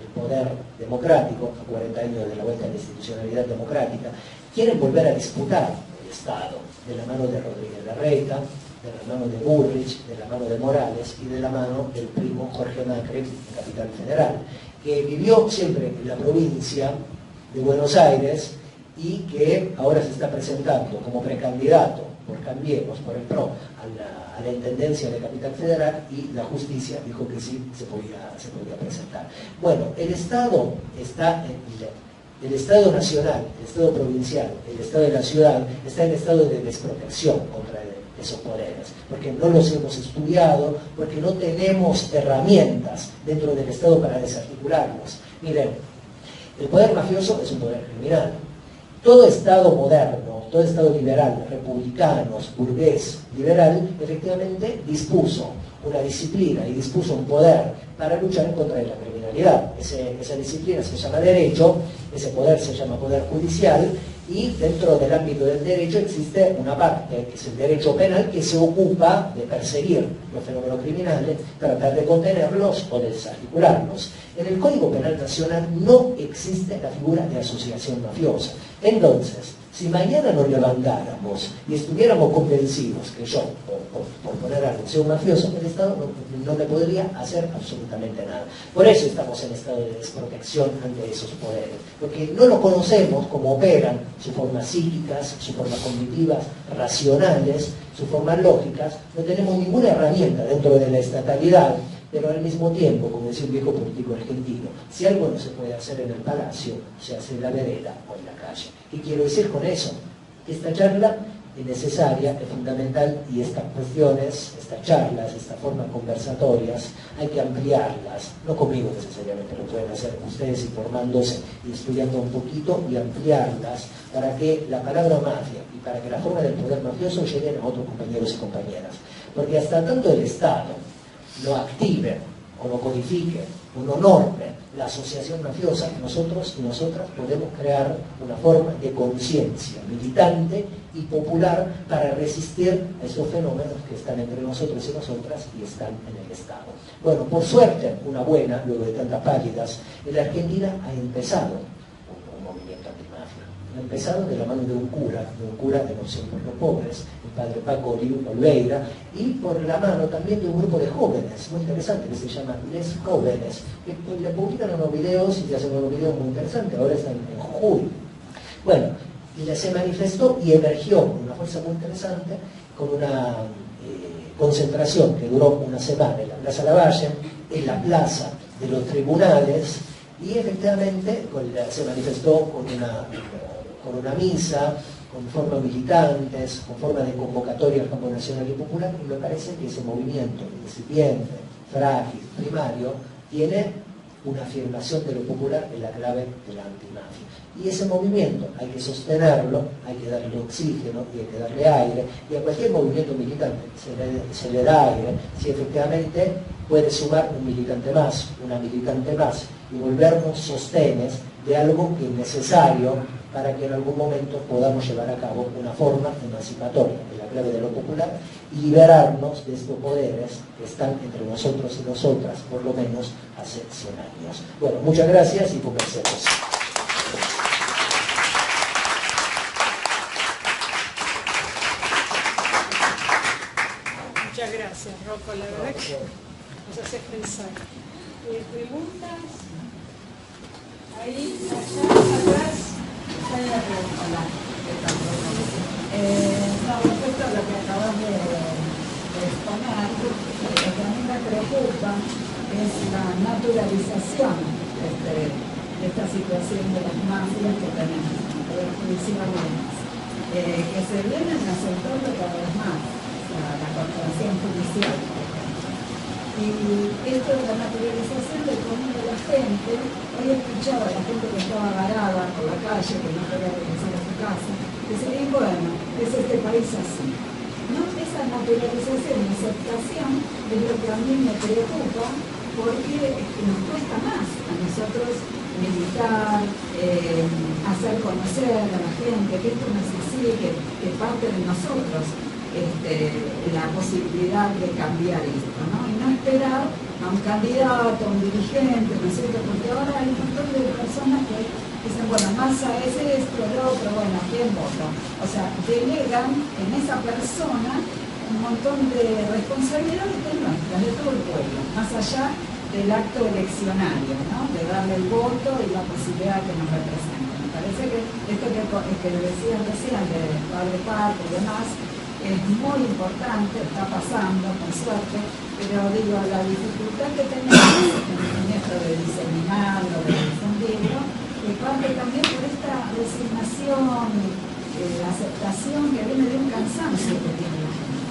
el poder democrático, a 40 años de la vuelta a la institucionalidad democrática, quieren volver a disputar el Estado, de la mano de Rodríguez Larreta, de la mano de Bullrich, de la mano de Morales y de la mano del primo Jorge Macri, en Capital Federal, que vivió siempre en la provincia de Buenos Aires y que ahora se está presentando como precandidato por Cambiemos, por el PRO, a la Intendencia de Capital Federal, y la justicia dijo que sí se podía presentar. Bueno, el Estado está el Estado nacional, el Estado provincial, el Estado de la ciudad, está en estado de desprotección contra esos poderes, porque no los hemos estudiado, porque no tenemos herramientas dentro del Estado para desarticularlos. Miren, el poder mafioso es un poder criminal. Todo Estado moderno, todo Estado liberal, republicano, burgués, liberal, efectivamente dispuso una disciplina y dispuso un poder para luchar en contra de la criminalidad. Esa disciplina se llama derecho, ese poder se llama poder judicial, y dentro del ámbito del derecho existe una parte, que es el derecho penal, que se ocupa de perseguir los fenómenos criminales, tratar de contenerlos o de desarticularlos. En el Código Penal Nacional no existe la figura de asociación mafiosa. Entonces, si mañana nos levantáramos y estuviéramos convencidos que yo, por poner algo, sea un mafioso, el Estado no me podría hacer absolutamente nada. Por eso estamos en estado de desprotección ante esos poderes, porque no lo conocemos cómo operan, sus formas psíquicas, sus formas cognitivas, racionales, sus formas lógicas. No tenemos ninguna herramienta dentro de la estatalidad, pero al mismo tiempo, como decía un viejo político argentino, si algo no se puede hacer en el palacio, se hace en la vereda o en la calle. ¿Qué quiero decir con eso? Esta charla es necesaria, es fundamental, y estas cuestiones, estas charlas, estas formas conversatorias, hay que ampliarlas. No conmigo necesariamente, lo pueden hacer ustedes informándose y estudiando un poquito y ampliarlas para que la palabra mafia y para que la forma del poder mafioso lleguen a otros compañeros y compañeras. Porque hasta tanto el Estado no active o no codifique o no norme la asociación mafiosa, nosotros y nosotras podemos crear una forma de conciencia militante y popular para resistir a esos fenómenos que están entre nosotros y nosotras y están en el Estado. Bueno, por suerte, una buena, luego de tantas pálidas, en la Argentina ha empezado un movimiento antimafia. Ha empezado de la mano de un cura de Opción por los Pobres, el padre Paco Oliveira, y por la mano también de un grupo de jóvenes, muy interesante, que se llama Les Jóvenes, que le publican unos videos y hacen unos videos muy interesantes, ahora están en Jujuy. Bueno, se manifestó y emergió con una fuerza muy interesante, con una concentración que duró una semana en la Plaza Lavalle, en la plaza de los tribunales, y efectivamente se manifestó con una misa, con forma de militantes, con forma de convocatoria al campo nacional y popular, y me parece que ese movimiento incipiente, frágil, primario, tiene una afirmación de lo popular en la clave de la antimafia. Y ese movimiento hay que sostenerlo, hay que darle oxígeno y hay que darle aire, y a cualquier movimiento militante se le da aire si efectivamente puede sumar un militante más, una militante más, y volvernos sostenes de algo que es necesario para que en algún momento podamos llevar a cabo una forma emancipatoria de la clave de lo popular y liberarnos de estos poderes que están entre nosotros y nosotras, por lo menos hace 100 años. Bueno, muchas gracias y comencemos. Muchas gracias, Rocco, la verdad que nos haces pensar. ¿Preguntas? Ahí, allá, atrás. Hay una pregunta, respecto a lo que acabas de exponer, lo que a mí me preocupa es la naturalización de esta situación de las mafias que tenemos, que se vienen aceptando cada vez más, la corporación judicial. Y esto de la naturalización del común de la gente, hoy escuchaba a la gente que estaba varada por la calle, que no podía regresar a su casa, decía, bueno, es este país así. ¿No? Esa naturalización y aceptación es lo que a mí me preocupa, porque nos cuesta más a nosotros militar, hacer conocer a la gente que esto no es así, que parte de nosotros la posibilidad de cambiar esto, ¿no? Y no esperar a un candidato, a un dirigente, ¿no es cierto? Porque ahora hay un montón de personas que dicen, bueno, Massa es esto, el otro, bueno, ¿quién vota? O sea, delegan en esa persona un montón de responsabilidades que no es de todo el pueblo, más allá del acto eleccionario, ¿no? De darle el voto y la posibilidad que nos represente. Me parece que esto que decían recién de Padre Parte y demás, es muy importante, está pasando, con suerte, pero digo, la dificultad que tenemos en esto de diseminarlo, de difundirlo, que parte también por esta resignación, aceptación que viene de un cansancio que tiene la gente.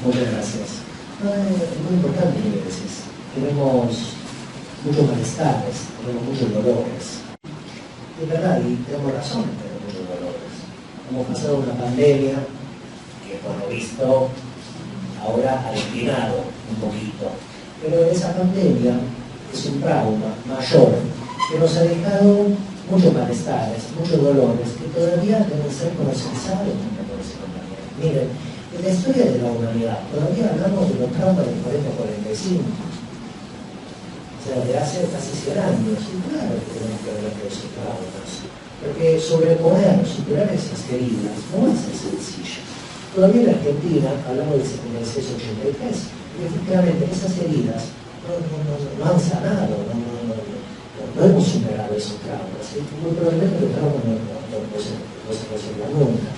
Muchas gracias. Es muy importante lo que decís. Tenemos muchos malestares, tenemos muchos dolores. Es verdad, y tenemos razón. Hemos pasado una pandemia que por lo visto ahora ha declinado un poquito, pero esa pandemia es un trauma mayor que nos ha dejado muchos malestares, muchos dolores que todavía deben ser concientizados. Miren, en la historia de la humanidad todavía hablamos de los traumas del 40-45, o sea, de hace casi 100 años, y claro que tenemos que hablar de esos traumas. Porque sobreponer, superar esas heridas no va a ser sencillo. Todavía en la Argentina hablamos del 76-83, y efectivamente esas heridas no han sanado, no hemos superado esos traumas. Muy probablemente los traumas no se resuelvan nunca.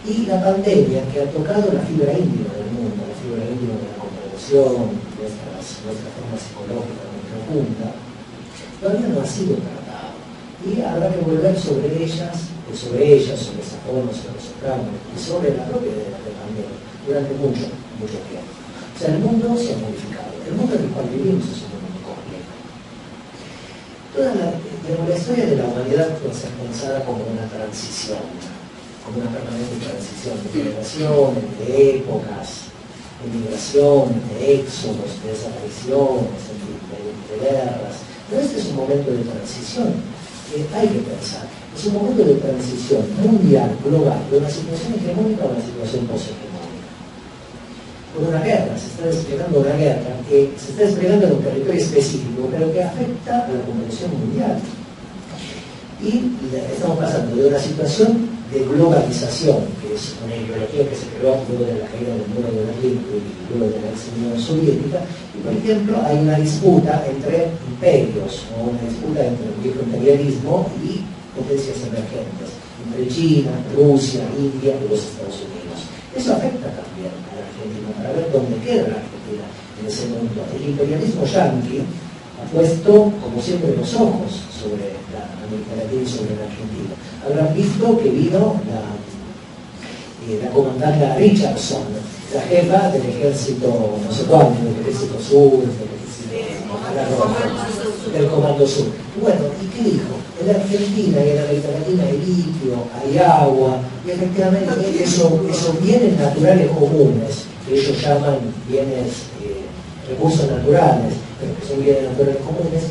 Y la pandemia que ha tocado la fibra íntima del mundo, la fibra íntima de la comprensión, nuestra forma psicológica, nuestra junta, todavía no ha sido tratada. Y habrá que volver sobre ellas, sobre esa forma, sobre esos traumas, y sobre la propia de la pandemia, durante mucho tiempo. O sea, el mundo se ha modificado. El mundo en el cual vivimos es un mundo complejo. Toda la historia de la humanidad puede ser pensada como una transición, como una permanente transición de generaciones, de épocas, de migraciones, de éxodos, de desapariciones, de guerras. Pero este es un momento de transición que hay que pensar. Es un momento de transición mundial, global, de una situación hegemónica a una situación poshegemónica. Por una guerra, se está desplegando una guerra que se está desplegando en un territorio específico, pero que afecta a la comprensión mundial. Y estamos pasando de una situación de globalización, que es una ideología que se creó luego de la caída del muro de Berlín y luego de la Unión Soviética, y por ejemplo hay una disputa entre imperios, ¿no? Una disputa entre el viejo imperialismo y potencias emergentes, entre China, Rusia, India y los Estados Unidos. Eso afecta también a la Argentina, para ver dónde queda la Argentina. en ese mundo. El imperialismo yanqui ha puesto, como siempre, los ojos sobre la América Latina y sobre la Argentina. Habrán visto que vino la comandante Richardson, la jefa del ejército, no sé cuánto, del ejército sur, del comando sur. Bueno, ¿y qué dijo? En la Argentina y en América Latina hay litio, hay agua, y efectivamente esos bienes naturales comunes, que ellos llaman bienes, recursos naturales, pero que son bienes naturales comunes,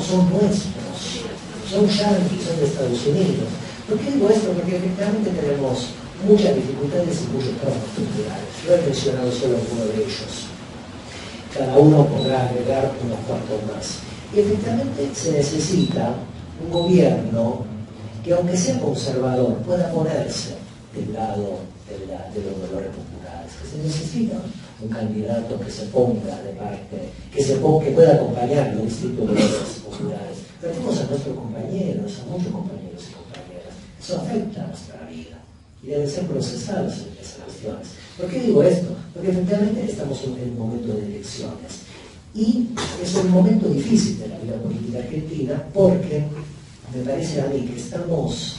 son nuestros, son yanquis, son de Estados Unidos. ¿Por qué digo esto? Porque efectivamente tenemos muchas dificultades y muchos tramos culturales. Yo he mencionado solo algunos de ellos. Cada uno podrá agregar unos cuantos más. Y efectivamente se necesita un gobierno que, aunque sea conservador, pueda ponerse del lado de los valores populares. Que se necesita un candidato que se ponga de parte, que pueda acompañar los distintos valores populares. Tenemos a nuestros compañeros, a muchos compañeros y compañeras. Eso afecta a nuestra vida y deben ser procesados en esas cuestiones. ¿Por qué digo esto? Porque efectivamente estamos en un momento de elecciones y es un momento difícil de la vida política argentina, porque me parece a mí que estamos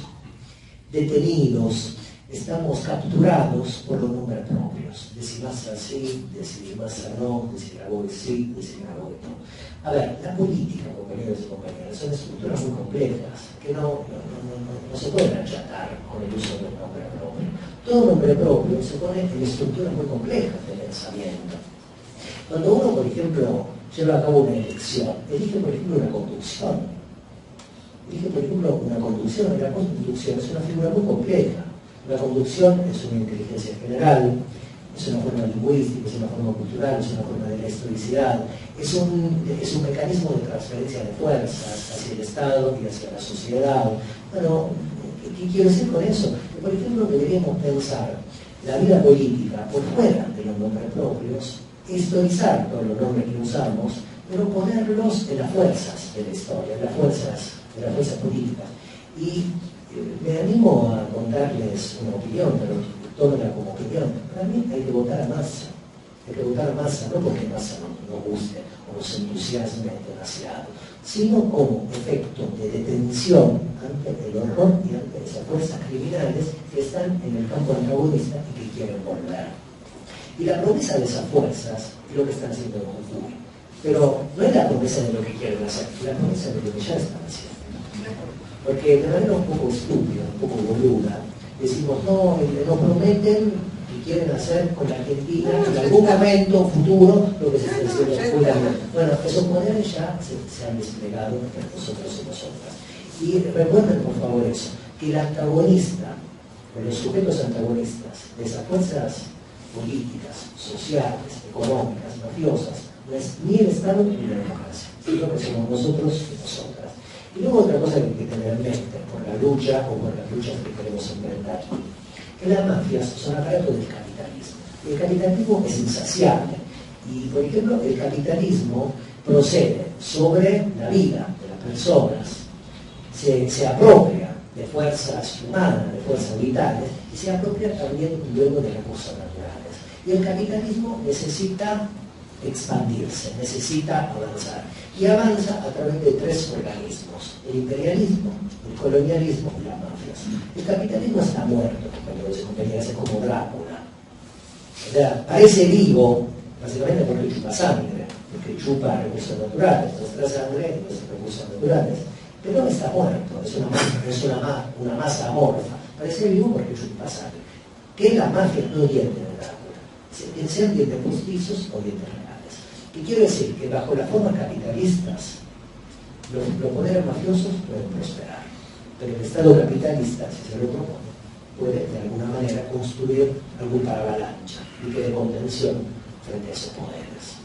detenidos, estamos capturados por los nombres propios. Decir Massa sí, decir Massa no, decir Grabois sí, decir Grabois no. A ver, la política, compañeros y compañeras, son estructuras muy complejas que no se pueden achatar con el uso del nombre propio. Todo nombre propio se pone en estructuras muy complejas de pensamiento. Cuando uno, por ejemplo, lleva a cabo una elección, elige, por ejemplo, una conducción. Elige, por ejemplo, una conducción. La conducción es una figura muy compleja. La conducción es una inteligencia general, es una forma lingüística, es una forma cultural, es una forma de la historicidad, es un mecanismo de transferencia de fuerzas hacia el Estado y hacia la sociedad. Bueno, ¿qué quiero decir con eso? Que, por ejemplo, deberíamos pensar la vida política por fuera de los nombres propios, historizar todos los nombres que usamos, pero ponerlos en las fuerzas de la historia, en las fuerzas políticas. Y me animo a contarles una opinión, pero tómenla como opinión. Para mí hay que votar a Massa. Hay que votar a Massa, no porque Massa no guste o nos entusiasme demasiado, sino como efecto de detención ante el horror y ante esas fuerzas criminales que están en el campo antagonista y que quieren volver. Y la promesa de esas fuerzas es lo que están haciendo en Jujuy. Pero no es la promesa de lo que quieren hacer, es la promesa de lo que ya están haciendo. Porque de manera un poco estúpida, un poco boluda, decimos, no, nos prometen que quieren hacer con la Argentina en algún momento futuro lo que se está haciendo en Jujuy. Bueno, esos poderes ya se han desplegado entre nosotros y nosotras. Y recuerden, por favor, eso, que el antagonista, o los sujetos antagonistas de esas fuerzas políticas, sociales, económicas, mafiosas, no es ni el Estado ni la democracia, sino que somos nosotros y nosotras. Y luego otra cosa que hay que tener en mente, por la lucha o por las luchas que queremos enfrentar, que las mafias son aparatos del capitalismo. El capitalismo es insaciable. Y, por ejemplo, el capitalismo procede sobre la vida de las personas, se apropia de fuerzas humanas, de fuerzas vitales, y se apropia también luego de recursos naturales. Y el capitalismo necesita expandirse, necesita avanzar. Y avanza a través de tres organismos: el imperialismo, el colonialismo y las mafias. El capitalismo está muerto, compañeros y compañeras, es como Drácula. O sea, parece vivo, básicamente porque chupa sangre, porque chupa recursos naturales, nuestra sangre y nuestros recursos naturales. Pero no está muerto, es una masa amorfa. Parece vivo porque chupa sangre. Que las mafias no dienten de Drácula, sean dientes postizos o dientes reales. Y quiero decir que bajo las formas capitalistas, los poderes mafiosos pueden prosperar. Pero el Estado capitalista, si se lo propone, puede de alguna manera construir algún paravalancha y que de contención frente a esos poderes.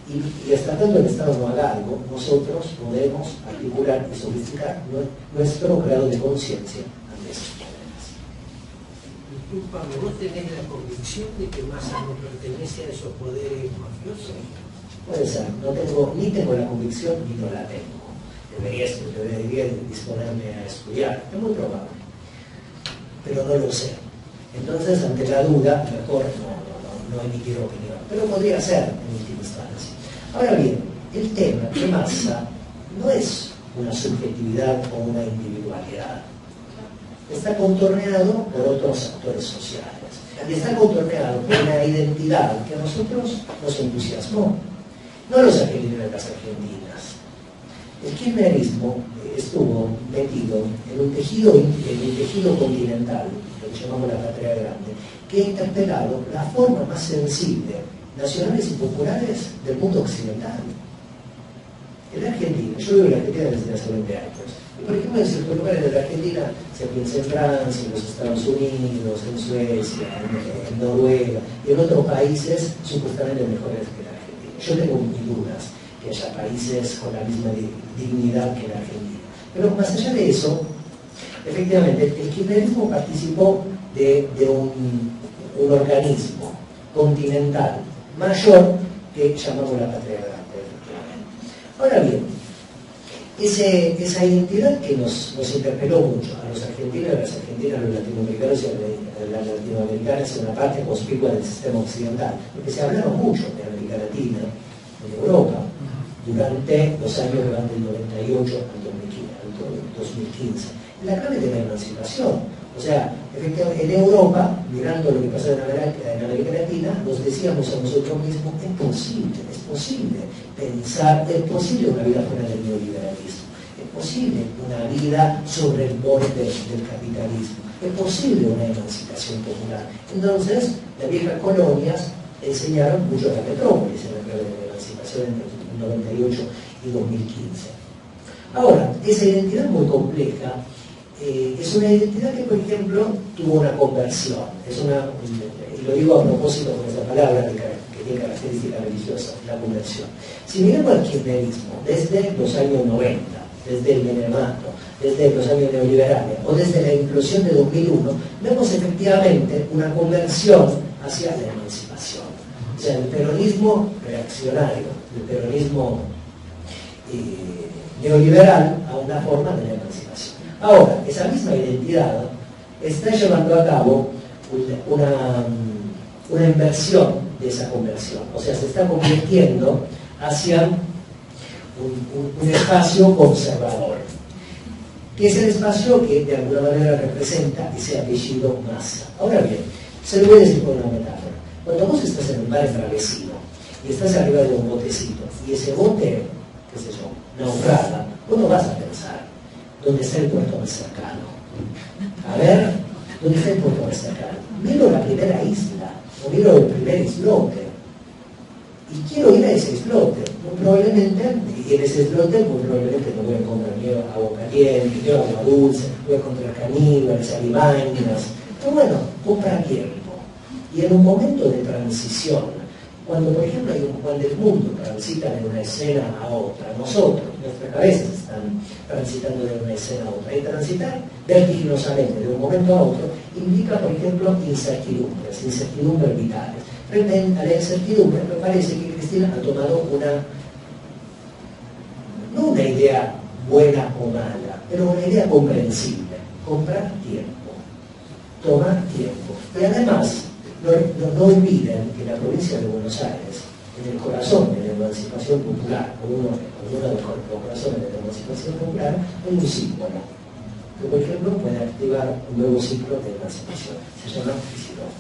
Y hasta tanto el Estado no haga algo, nosotros podemos articular y sofisticar nuestro grado de conciencia ante esos poderes. Disculpame, ¿vos tenés la convicción de que Massa no pertenece a esos poderes mafiosos? Puede ser, ni tengo la convicción ni no la tengo. Debería disponerme a estudiar, es muy probable, pero no lo sé. Entonces, ante la duda, mejor no emitir opinión, pero podría ser en última instancia. Ahora bien, el tema de Massa no es una subjetividad o una individualidad. Está contorneado por otros actores sociales. Y está contorneado por una identidad que a nosotros nos entusiasmó. No los argentinos y las argentinas. El kirchnerismo estuvo metido en un tejido continental, lo que llamamos la patria grande, que ha interpelado la forma más sensible, nacionales y populares del mundo occidental. En la Argentina, yo vivo en la Argentina desde hace 20 años, y por ejemplo en ciertos lugares de la Argentina se piensa en Francia, en los Estados Unidos, en Suecia, en Noruega y en otros países supuestamente mejores que la Argentina. Yo tengo mis dudas que haya países con la misma dignidad que la Argentina. Pero más allá de eso, efectivamente, el kirchnerismo participó de un organismo continental mayor que llamamos la patria grande, efectivamente. Ahora bien, esa identidad que nos interpeló mucho a los argentinos, a las argentinas, a los latinoamericanos y a las latinoamericanas en una parte conspicua del sistema occidental, porque se hablaron mucho de América Latina, de Europa, durante los años durante el 98 al 2015, en la clave de la emancipación. O sea, efectivamente, en Europa, mirando lo que pasó en América Latina, nos decíamos a nosotros mismos, es posible pensar, es posible una vida fuera del neoliberalismo, es posible una vida sobre el borde del capitalismo, es posible una emancipación popular. Entonces, las viejas colonias enseñaron mucho a la metrópolis en la clave de la emancipación entre el 98 y 2015. Ahora, esa identidad muy compleja es una identidad que, por ejemplo, tuvo una conversión. Y lo digo a propósito con esa palabra que tiene características religiosas, la conversión. Si miramos al kirchnerismo desde los años 90, desde el menemato, desde los años neoliberales o desde la implosión de 2001, vemos efectivamente una conversión hacia la emancipación. O sea, el peronismo reaccionario, el peronismo neoliberal a una forma de la emancipación. Ahora, esa misma identidad está llevando a cabo una inversión de esa conversión. O sea, se está convirtiendo hacia un espacio conservador, que es el espacio que de alguna manera representa ese apellido Massa. Ahora bien, se lo voy a decir con una metáfora. Cuando vos estás en un mar embravecido y estás arriba de un botecito y ese bote, qué sé yo, naufraga, vos no vas a pensar dónde está el puerto más cercano. A ver, ¿dónde está el puerto más cercano? Miro la primera isla, o miro el primer islote, y quiero ir a ese islote. Muy probablemente, y en ese islote, muy probablemente no voy a encontrar ni agua caliente, ni agua dulce, voy a encontrar caníbales, alimañas. Pero bueno, compra tiempo. Y en un momento de transición, cuando por ejemplo cuando el mundo transita de una escena a otra, nosotros, nuestras cabezas están transitando de una escena a otra, y transitar vertiginosamente de un momento a otro implica, por ejemplo, incertidumbres vitales. Frente a la incertidumbre, me parece que Cristina ha tomado no una idea buena o mala, pero una idea comprensible: comprar tiempo, tomar tiempo. Y además, no olviden que la provincia de Buenos Aires, en el corazón de la emancipación popular, uno de los corazones de la emancipación popular, hay un símbolo que, por ejemplo, puede activar un nuevo ciclo de emancipación. Se llama Isidoro.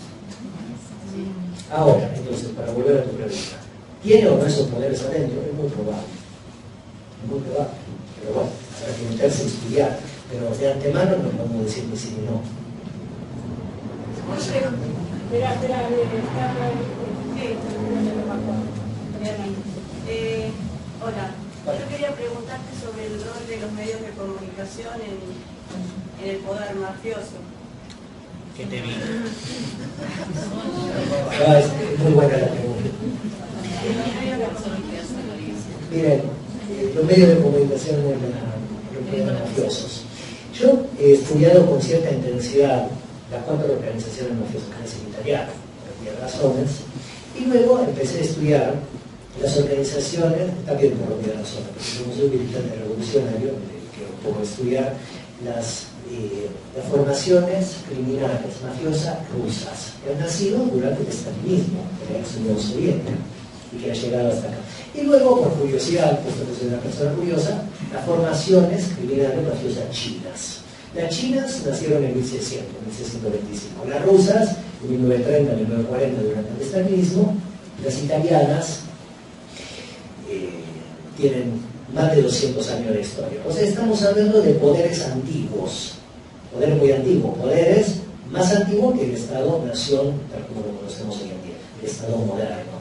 Ahora, entonces, para volver a tu pregunta, ¿tiene o no esos poderes adentro? Es muy probable. Es muy probable. Pero bueno, habrá que meterse a estudiar. Pero de antemano no podemos decir ni sí ni no. Hola, yo quería preguntarte sobre el rol de los medios de comunicación en el poder mafioso. Que te vi. Es muy buena la pregunta. Miren, los medios de comunicación en los poderes mafiosos. Yo he estudiado con cierta intensidad las 4 organizaciones mafiosas que han secretariado, por varias razones, y luego empecé a estudiar las organizaciones, también por varias razones, porque como soy militante revolucionario, que puedo estudiar las formaciones criminales, mafiosas rusas, que han nacido durante el estalinismo, de la ex Unión Soviética, y que ha llegado hasta acá. Y luego, por curiosidad, puesto que soy una persona curiosa, las formaciones criminales mafiosas chinas. Las chinas nacieron en 1600, 1625. Las rusas, en 1930, 1940, durante el estalinismo. Las italianas tienen más de 200 años de historia. O sea, estamos hablando de poderes antiguos, poderes muy antiguos, poderes más antiguos que el Estado-nación, tal como lo conocemos hoy en día, el Estado moderno.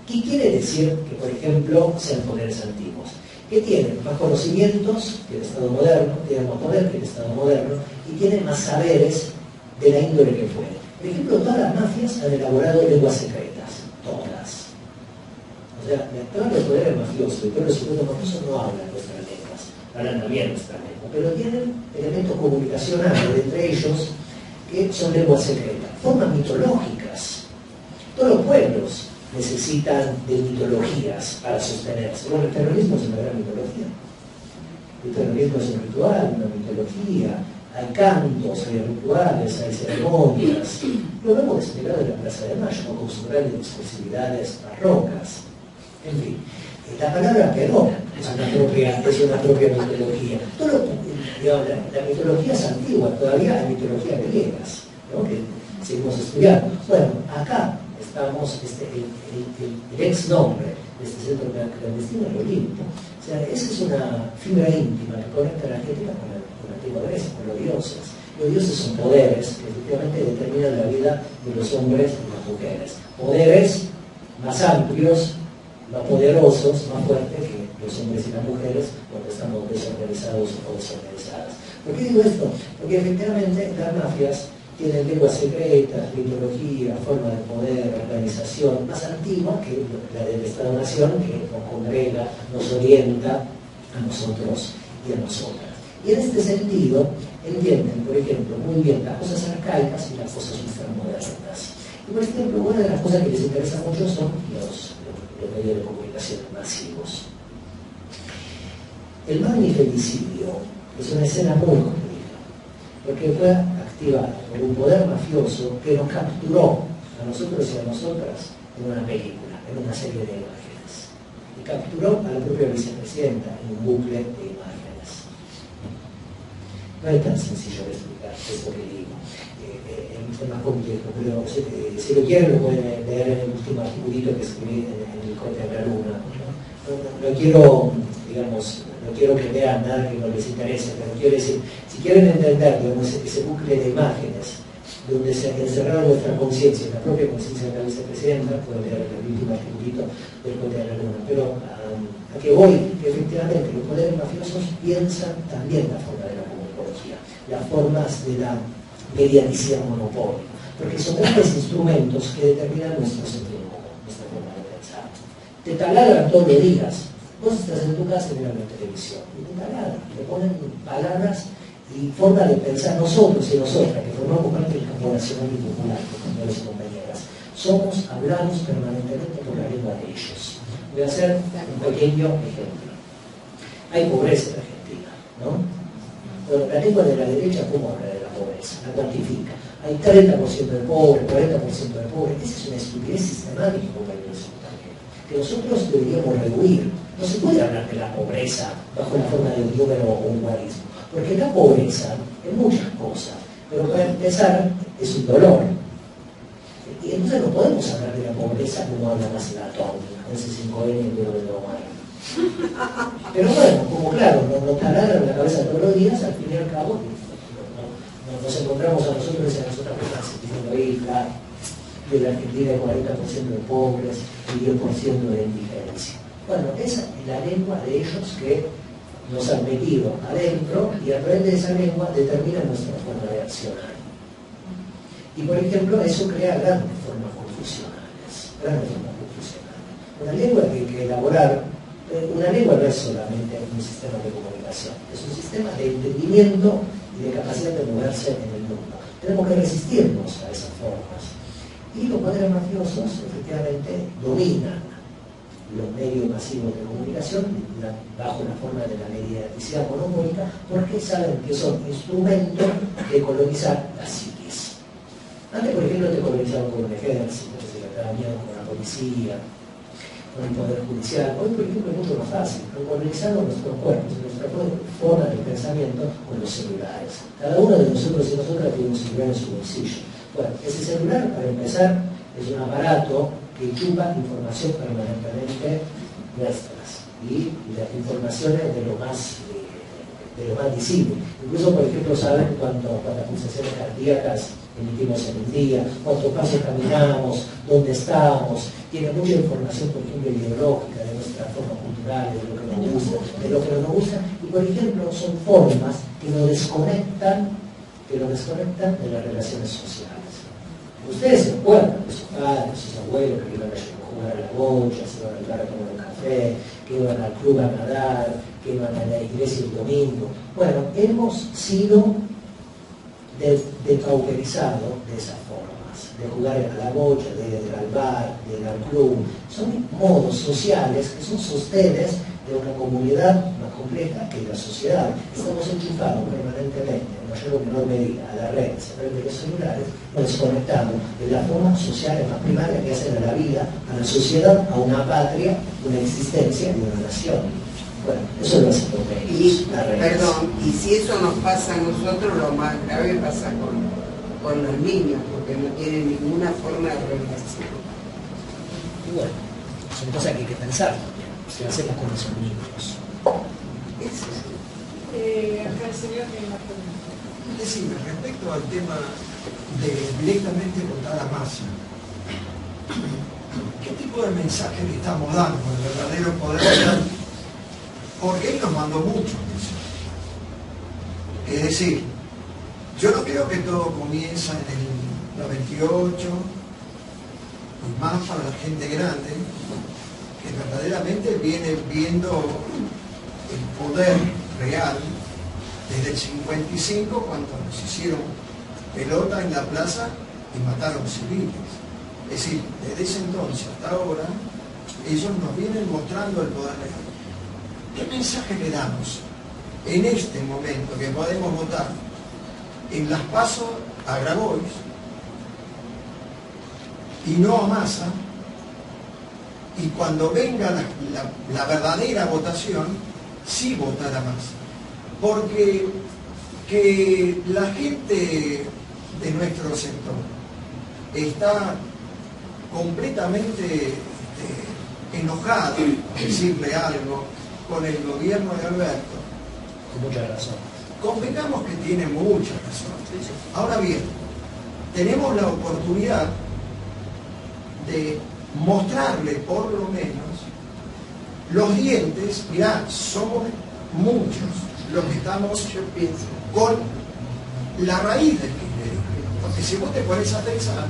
¿Qué quiere decir que, por ejemplo, sean poderes antiguos? Que tienen más conocimientos que el Estado moderno, tienen más poder que el Estado moderno y tienen más saberes de la índole que fuere. Por ejemplo, todas las mafias han elaborado lenguas secretas, todas. O sea, todos los poderes mafiosos y todos los secretos mafiosos no hablan nuestras lenguas, hablan también nuestra lengua, pero tienen elementos comunicacionales entre ellos que son lenguas secretas, formas mitológicas. Todos los pueblos necesitan de mitologías para sostenerse. Bueno, el terrorismo es una gran mitología. El terrorismo es un ritual, una mitología. Hay cantos, hay rituales, hay ceremonias. Lo vemos desplegado en la Plaza de Mayo, con sus grandes expresividades barrocas. En fin, la palabra perona es una propia mitología. La mitología es antigua, todavía hay mitologías griegas, ¿no? Que seguimos estudiando. Bueno, acá estamos, el ex nombre de este centro clandestino, el Olimpo. O sea, esa es una fibra íntima que conecta a la Argentina con la antigua Grecia, con los dioses. Los dioses son poderes que efectivamente determinan la vida de los hombres y las mujeres. Poderes más amplios, más poderosos, más fuertes que los hombres y las mujeres cuando estamos desorganizados o desorganizadas. ¿Por qué digo esto? Porque efectivamente las mafias tienen lenguas secretas, mitología, forma de poder, organización más antigua que la del Estado-Nación, que nos congrega, nos orienta a nosotros y a nosotras. Y en este sentido entienden, por ejemplo, muy bien las cosas arcaicas y las cosas ultramodernas. Y por ejemplo, una de las cosas que les interesa mucho son los medios de comunicación masivos. El magnifemicidio es una escena muy compleja, porque fue activada por un poder mafioso que nos capturó a nosotros y a nosotras en una película, en una serie de imágenes. Y capturó a la propia vicepresidenta en un bucle de imágenes. No es tan sencillo de explicar esto que digo. Es más complejo, pero si lo quieren lo pueden leer en el último articulito que escribí en el Corte de la Luna. No quiero, digamos, no quiero que vean nada que no les interese, pero quiero decir, si quieren entender, digamos, ese bucle de imágenes donde se encerraron nuestra conciencia, la propia conciencia de la vicepresidenta, pueden leer el último articulito del Corte de la Luna. Pero a que voy, que efectivamente los poderes mafiosos piensan también la forma de la comunicología, las formas de la mediaticidad monopolio, porque son grandes instrumentos que determinan nuestro sentido común, nuestra forma de pensar. Te taladran todos los días. Vos estás en tu casa y miras la televisión, y te taladran, te ponen palabras y forma de pensar. Nosotros y nosotras, que formamos parte del campo nacional y popular, compañeros y compañeras, somos hablados permanentemente por la lengua de ellos. Voy a hacer un pequeño ejemplo. Hay pobreza en Argentina, ¿no? Bueno, la lengua de la derecha, ¿cómo habla de la pobreza? La cuantifica. Hay 30% de pobres, 40% de pobres. Esa es una estupidez sistemática, compañeros y compañeras, que nosotros deberíamos rehuir. No se puede hablar de la pobreza bajo la forma de un número o un guarismo, porque la pobreza es muchas cosas, pero para empezar es un dolor. Y entonces no podemos hablar de la pobreza como habla más Platón, en ese 5N y luego de lo malo. Pero bueno, como claro, nos taladran la cabeza todos los días, al fin y al cabo nos encontramos a nosotros y a nosotras diciendo ahí, claro, de la Argentina hay 40% de pobres y 10% de indigencia. Bueno, esa es la lengua de ellos que nos han metido adentro y a través de esa lengua determina nuestra forma de accionar. Y por ejemplo, eso crea grandes formas confusionales. Una lengua que hay que elaborar. Una lengua no es solamente un sistema de comunicación, es un sistema de entendimiento y de capacidad de moverse en el mundo. Tenemos que resistirnos a esas formas. Y los poderes mafiosos efectivamente dominan los medios masivos de comunicación bajo una forma de la mediaticidad monopólica, porque saben que son instrumentos de colonizar la psiquis. Antes, por ejemplo, te colonizaron con un ejército, se trataban con la policía, con el poder judicial. Hoy, por ejemplo, es mucho más fácil. Colonizaron nuestros cuerpos, nuestra forma de pensamiento con los celulares. Cada uno de nosotros y nosotras tiene un celular en su bolsillo. Bueno, ese celular, para empezar, es un aparato que chupa información permanentemente nuestras y las informaciones de lo más visible. Incluso, por ejemplo, saben cuántas pulsaciones cardíacas emitimos en el día, cuántos pasos caminamos, dónde estamos. Tiene mucha información, por ejemplo, ideológica, de nuestra forma cultural, de lo que nos gusta, de lo que no nos gusta. Y, por ejemplo, son formas que nos desconectan de las relaciones sociales. Ustedes se acuerdan de sus padres, sus abuelos que iban a jugar a la bocha, se iban al bar a tomar un café, que iban al club a nadar, que iban a la iglesia el domingo. Bueno, hemos sido decauperizados de esas formas, de jugar a la bocha, de ir al bar, de ir al club. Son modos sociales que son sostenes de una comunidad más compleja que la sociedad. Estamos enchufados permanentemente, en mayor o menor medida, a la red, a través de los celulares, nos desconectamos de las formas sociales más primarias que hacen a la vida, a la sociedad, a una patria, una existencia y una nación. Bueno, eso lo hace la red. Perdón, y si eso nos pasa a nosotros, lo más grave pasa con los niños, porque no tienen ninguna forma de relación. Y bueno, son cosas que hay que pensar. ¿Qué hacemos con esos niños? Acá el señor tiene una pregunta. Decime, respecto al tema de directamente contra la masa, ¿qué tipo de mensaje le estamos dando al verdadero poder real? Porque él nos mandó muchos mensajes. Es decir, yo no creo que todo comienza en el 98, y más para la gente grande, que verdaderamente viene viendo el poder real desde el 55, cuando nos hicieron pelota en la plaza y mataron civiles. Es decir, desde ese entonces hasta ahora, ellos nos vienen mostrando el poder real. ¿Qué mensaje le damos en este momento que podemos votar en las PASO a Grabois y no a Massa? Y cuando venga la verdadera votación, sí votar a Massa. Porque que la gente de nuestro sector está completamente enojada, decirle algo, con el gobierno de Alberto. Con mucha razón. Convengamos que tiene mucha razón. Ahora bien, tenemos la oportunidad de mostrarle por lo menos los dientes. Mirá, somos muchos los que estamos, yo pienso, con la raíz del kirchnerismo. Porque si vos te pones a pensar,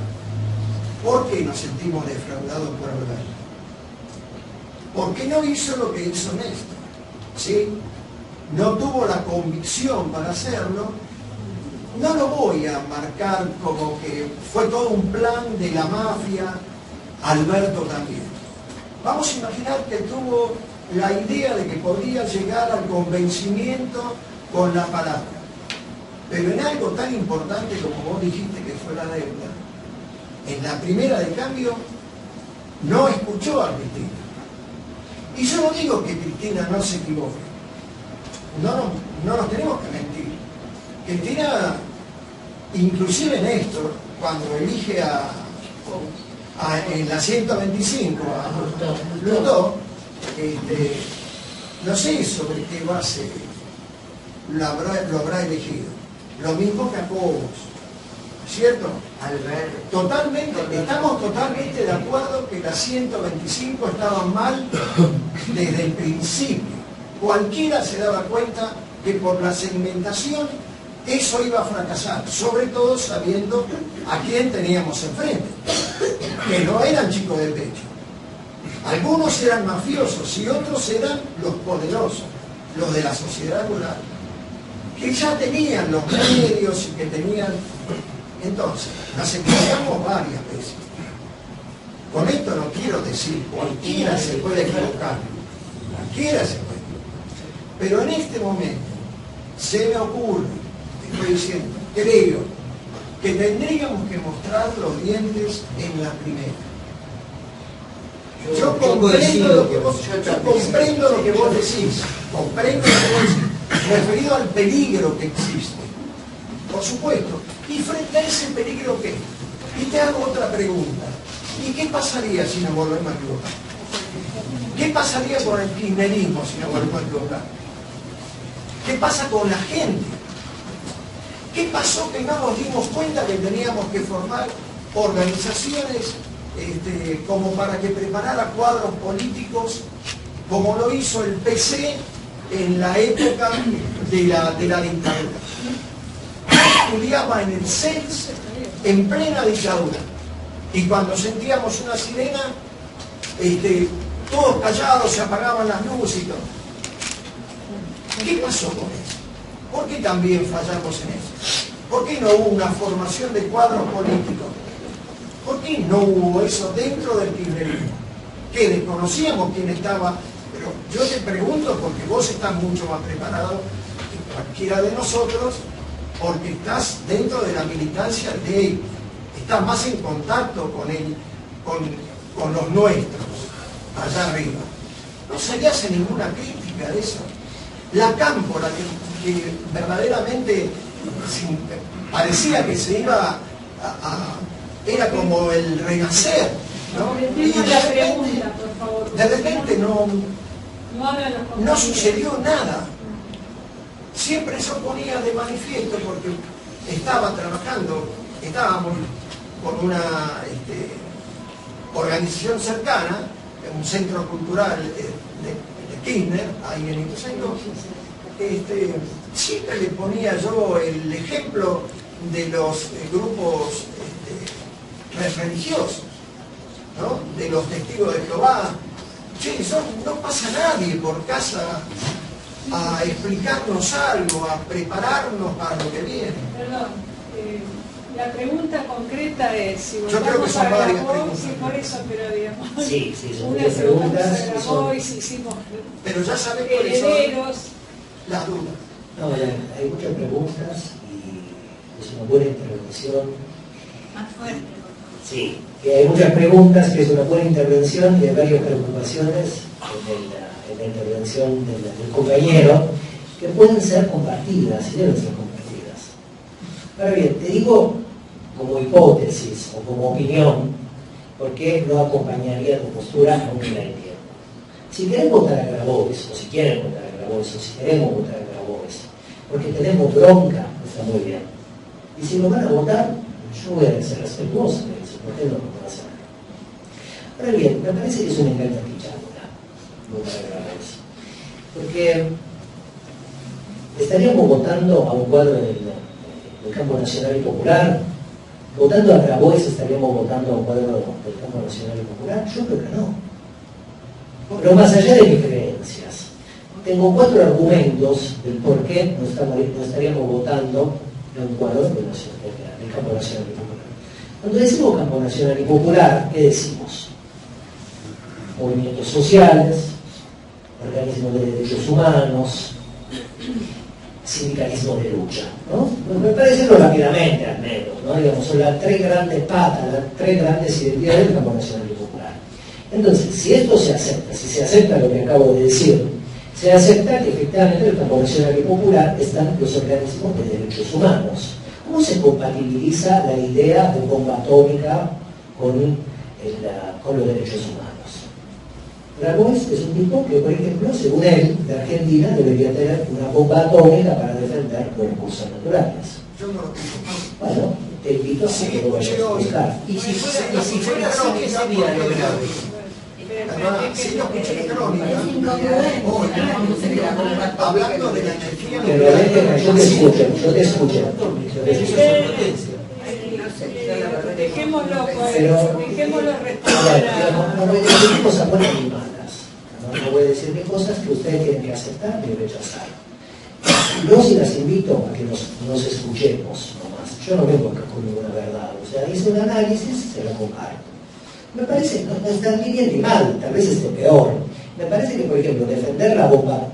¿por qué nos sentimos defraudados por Alberto? Porque no hizo lo que hizo Néstor, ¿sí? No tuvo la convicción para hacerlo. No lo voy a marcar como que fue todo un plan de la mafia, Alberto también. Vamos a imaginar que tuvo la idea de que podía llegar al convencimiento con la palabra. Pero en algo tan importante como vos dijiste que fue la deuda, en la primera de cambio no escuchó a Cristina. Y yo no digo que Cristina no se equivoque. No nos tenemos que mentir. Cristina, inclusive Néstor, cuando elige en la 125 a Lutó, no sé sobre qué base lo habrá elegido. Lo mismo que a Cobos, ¿cierto? Estamos totalmente de acuerdo que las 125 estaban mal desde el principio. Cualquiera se daba cuenta que por la segmentación eso iba a fracasar, sobre todo sabiendo a quién teníamos enfrente, que no eran chicos del pecho. Algunos eran mafiosos y otros eran los poderosos, los de la sociedad rural, que ya tenían los medios y que tenían... Entonces, las explicamos varias veces. Con esto no quiero decir cualquiera se puede equivocar, cualquiera se puede equivocar. Pero en este momento se me ocurre, estoy diciendo, creo que tendríamos que mostrar los dientes en la primera. Yo comprendo lo que vos decís, referido al peligro que existe, por supuesto, y frente a ese peligro ¿qué? Y te hago otra pregunta, ¿y qué pasaría si nos volvemos a equivocar? ¿Qué pasaría con el kirchnerismo si nos volvemos a equivocar? ¿Qué pasa con la gente? ¿Qué pasó que no nos dimos cuenta que teníamos que formar organizaciones como para que preparara cuadros políticos, como lo hizo el PC en la época de la dictadura? Estudiaba en el CELS en plena dictadura, y cuando sentíamos una sirena, todos callados, se apagaban las luces y todo. ¿Qué pasó con eso? ¿Por qué también fallamos en eso? ¿Por qué no hubo una formación de cuadros políticos? ¿Por qué no hubo eso dentro del kirchnerismo? Que desconocíamos quién estaba, pero yo te pregunto porque vos estás mucho más preparado que cualquiera de nosotros, porque estás dentro de la militancia de él, estás más en contacto con los nuestros, allá arriba. No se le hace ninguna crítica de eso. La Cámpora, que verdaderamente parecía que se iba era como el renacer, ¿no? Y de repente no sucedió nada. Siempre eso ponía de manifiesto porque estábamos con una organización cercana, un centro cultural de Kirchner, ahí en Ituzaingó. Siempre le ponía yo el ejemplo de los grupos religiosos, ¿no? De los testigos de Jehová. Che, no pasa nadie por casa a explicarnos algo, a prepararnos para lo que viene. Perdón, la pregunta concreta es si yo creo que son varias preguntas. Sí, por eso, pero digamos. Sí, son una varias preguntas. Grabó y si hicimos pero ya sabes cuáles son las dudas. No, hay muchas preguntas y es una buena intervención. Más fuerte. Sí, y hay muchas preguntas, que es una buena intervención, y hay varias preocupaciones en la intervención del compañero que pueden ser compartidas y deben ser compartidas. Ahora bien, te digo como hipótesis o como opinión, ¿por qué no acompañaría tu postura? Aún no la entiendo. Si querés votar a Grabois, o si quieren votar a Grabois, o si queremos votar a Grabois, porque tenemos bronca, está muy bien. Y si lo van a votar, yo voy a ser respetuoso de eso, porque no lo hacer. Ahora bien, me parece que es una engaña pichadura votar a Grabois. Porque estaríamos votando a un cuadro del campo nacional y popular. Votando a Grabois estaríamos votando a un cuadro del campo nacional y popular. Yo creo que no. Pero más allá de mis creencias, tengo 4 argumentos del por qué no estaríamos votando en un cuadro del campo nacional y popular. Cuando decimos campo nacional y popular, ¿qué decimos? Movimientos sociales, organismos de derechos humanos, sindicalismo de lucha, ¿no? Me parece rápidamente, al menos, ¿no? Digamos, son las 3 grandes patas, las 3 grandes identidades del campo nacional y popular. Entonces, si esto se acepta, si se acepta lo que acabo de decir, se acepta que efectivamente en el campo nacional y popular están los organismos de derechos humanos. ¿Cómo se compatibiliza la idea de bomba atómica con los derechos humanos? Grabois es un tipo que, por ejemplo, según él, de Argentina debería tener una bomba atómica para defender los recursos naturales. Yo no lo tengo. Bueno, te invito a que lo vayas a buscar. Y si fuera así, ¿qué sería lo grave? Si lo escuché crónica, Es incongruente. hablando de la energía Pero yo te escucho. Dejémoslo responder. No voy a decir cosas buenas ni malas. No voy a decir ni cosas que ustedes tienen que aceptar ni rechazar. Yo sí las invito a que nos escuchemos nomás. Yo no vengo acá con ninguna verdad. O sea, hice un análisis, se lo comparto. Me parece, no está ni bien ni mal, tal vez esté peor. Me parece que, por ejemplo, defender la bomba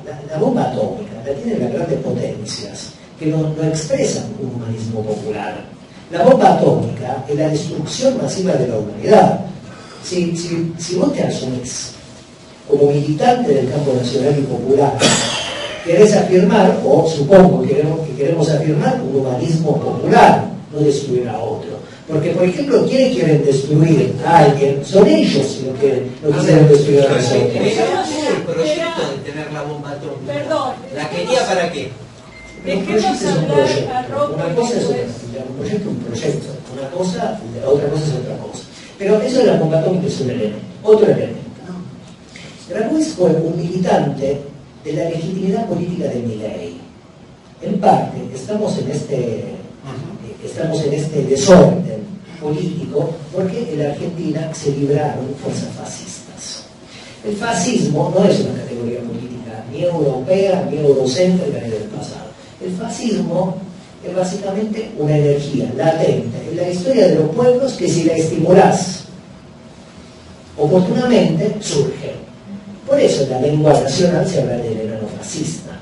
atómica, la tienen las grandes potencias, que no expresan un humanismo popular. La bomba atómica es la destrucción masiva de la humanidad. Si vos te asumís como militante del campo nacional y popular, querés afirmar, o supongo que queremos afirmar, un humanismo popular, no destruir a otro. Porque, por ejemplo, ¿quiénes quieren destruir a alguien? Son ellos los que quisieron destruir a nosotros. El proyecto de tener la bomba atómica. Perdón. ¿La quería para qué? Dejemos Un proyecto es un hablar proyecto. a Rocco Una y cosa es después. un proyecto, una cosa, otra cosa es otra cosa. Pero eso de la bomba atómica es un elemento, otro elemento. Grabois fue un militante de la legitimidad política de Milei. En parte, estamos en este desorden político porque en la Argentina se libraron fuerzas fascistas. El fascismo no es una categoría política ni europea, ni eurocéntrica, ni del pasado. El fascismo es básicamente una energía latente en la historia de los pueblos que, si la estimulás oportunamente, surge. Por eso en la lengua nacional se habla del enano fascista.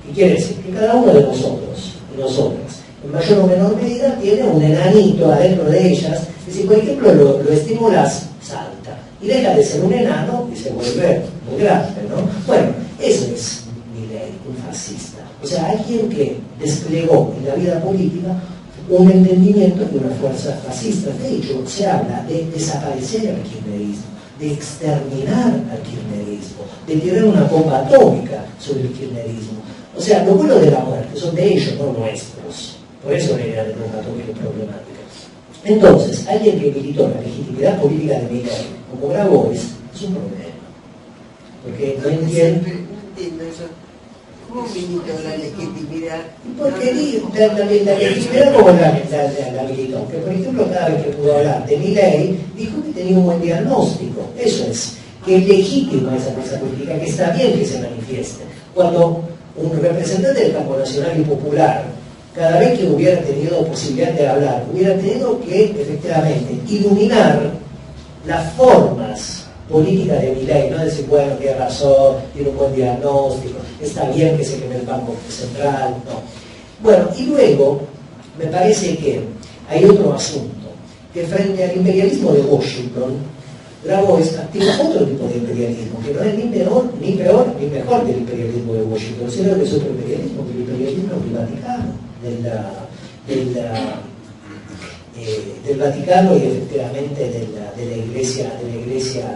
¿Qué quiere decir? Que cada uno de nosotros y nosotras, en mayor o menor medida, tiene un enanito adentro de ellas, que si por ejemplo lo estimulas, salta. Y deja de ser un enano y se vuelve muy grande, ¿no? Bueno, eso es Milei, un fascista. O sea, alguien que desplegó en la vida política un entendimiento de una fuerza fascista. De hecho, se habla de desaparecer al kirchnerismo, de exterminar al kirchnerismo, de tirar una bomba atómica sobre el kirchnerismo. O sea, los vuelos de la muerte son de ellos, no nuestros. Por eso la idea de bomba atómica es problemática. Entonces, alguien que militó la legitimidad política de Milei, como Grabois, es un problema. Porque no entiende. No entiendo eso. ¿Cómo militó la legitimidad? Porque la legitimidad como la militó. Que por ejemplo, cada vez que pudo hablar de Milei, dijo que tenía un buen diagnóstico. Eso es, que es legítima esa fuerza política, que está bien que se manifieste. Cuando un representante del campo nacional y popular, cada vez que hubiera tenido posibilidad de hablar, hubiera tenido que efectivamente iluminar las formas políticas de Milei, no decir, bueno, tiene razón, tiene un buen diagnóstico, está bien que se queme el Banco Central, no. Bueno, y luego me parece que hay otro asunto, que frente al imperialismo de Washington, Grabois activa otro tipo de imperialismo, que no es ni peor ni mejor que el imperialismo de Washington, sino que es otro imperialismo, que el imperialismo del Vaticano, del Vaticano y efectivamente de la Iglesia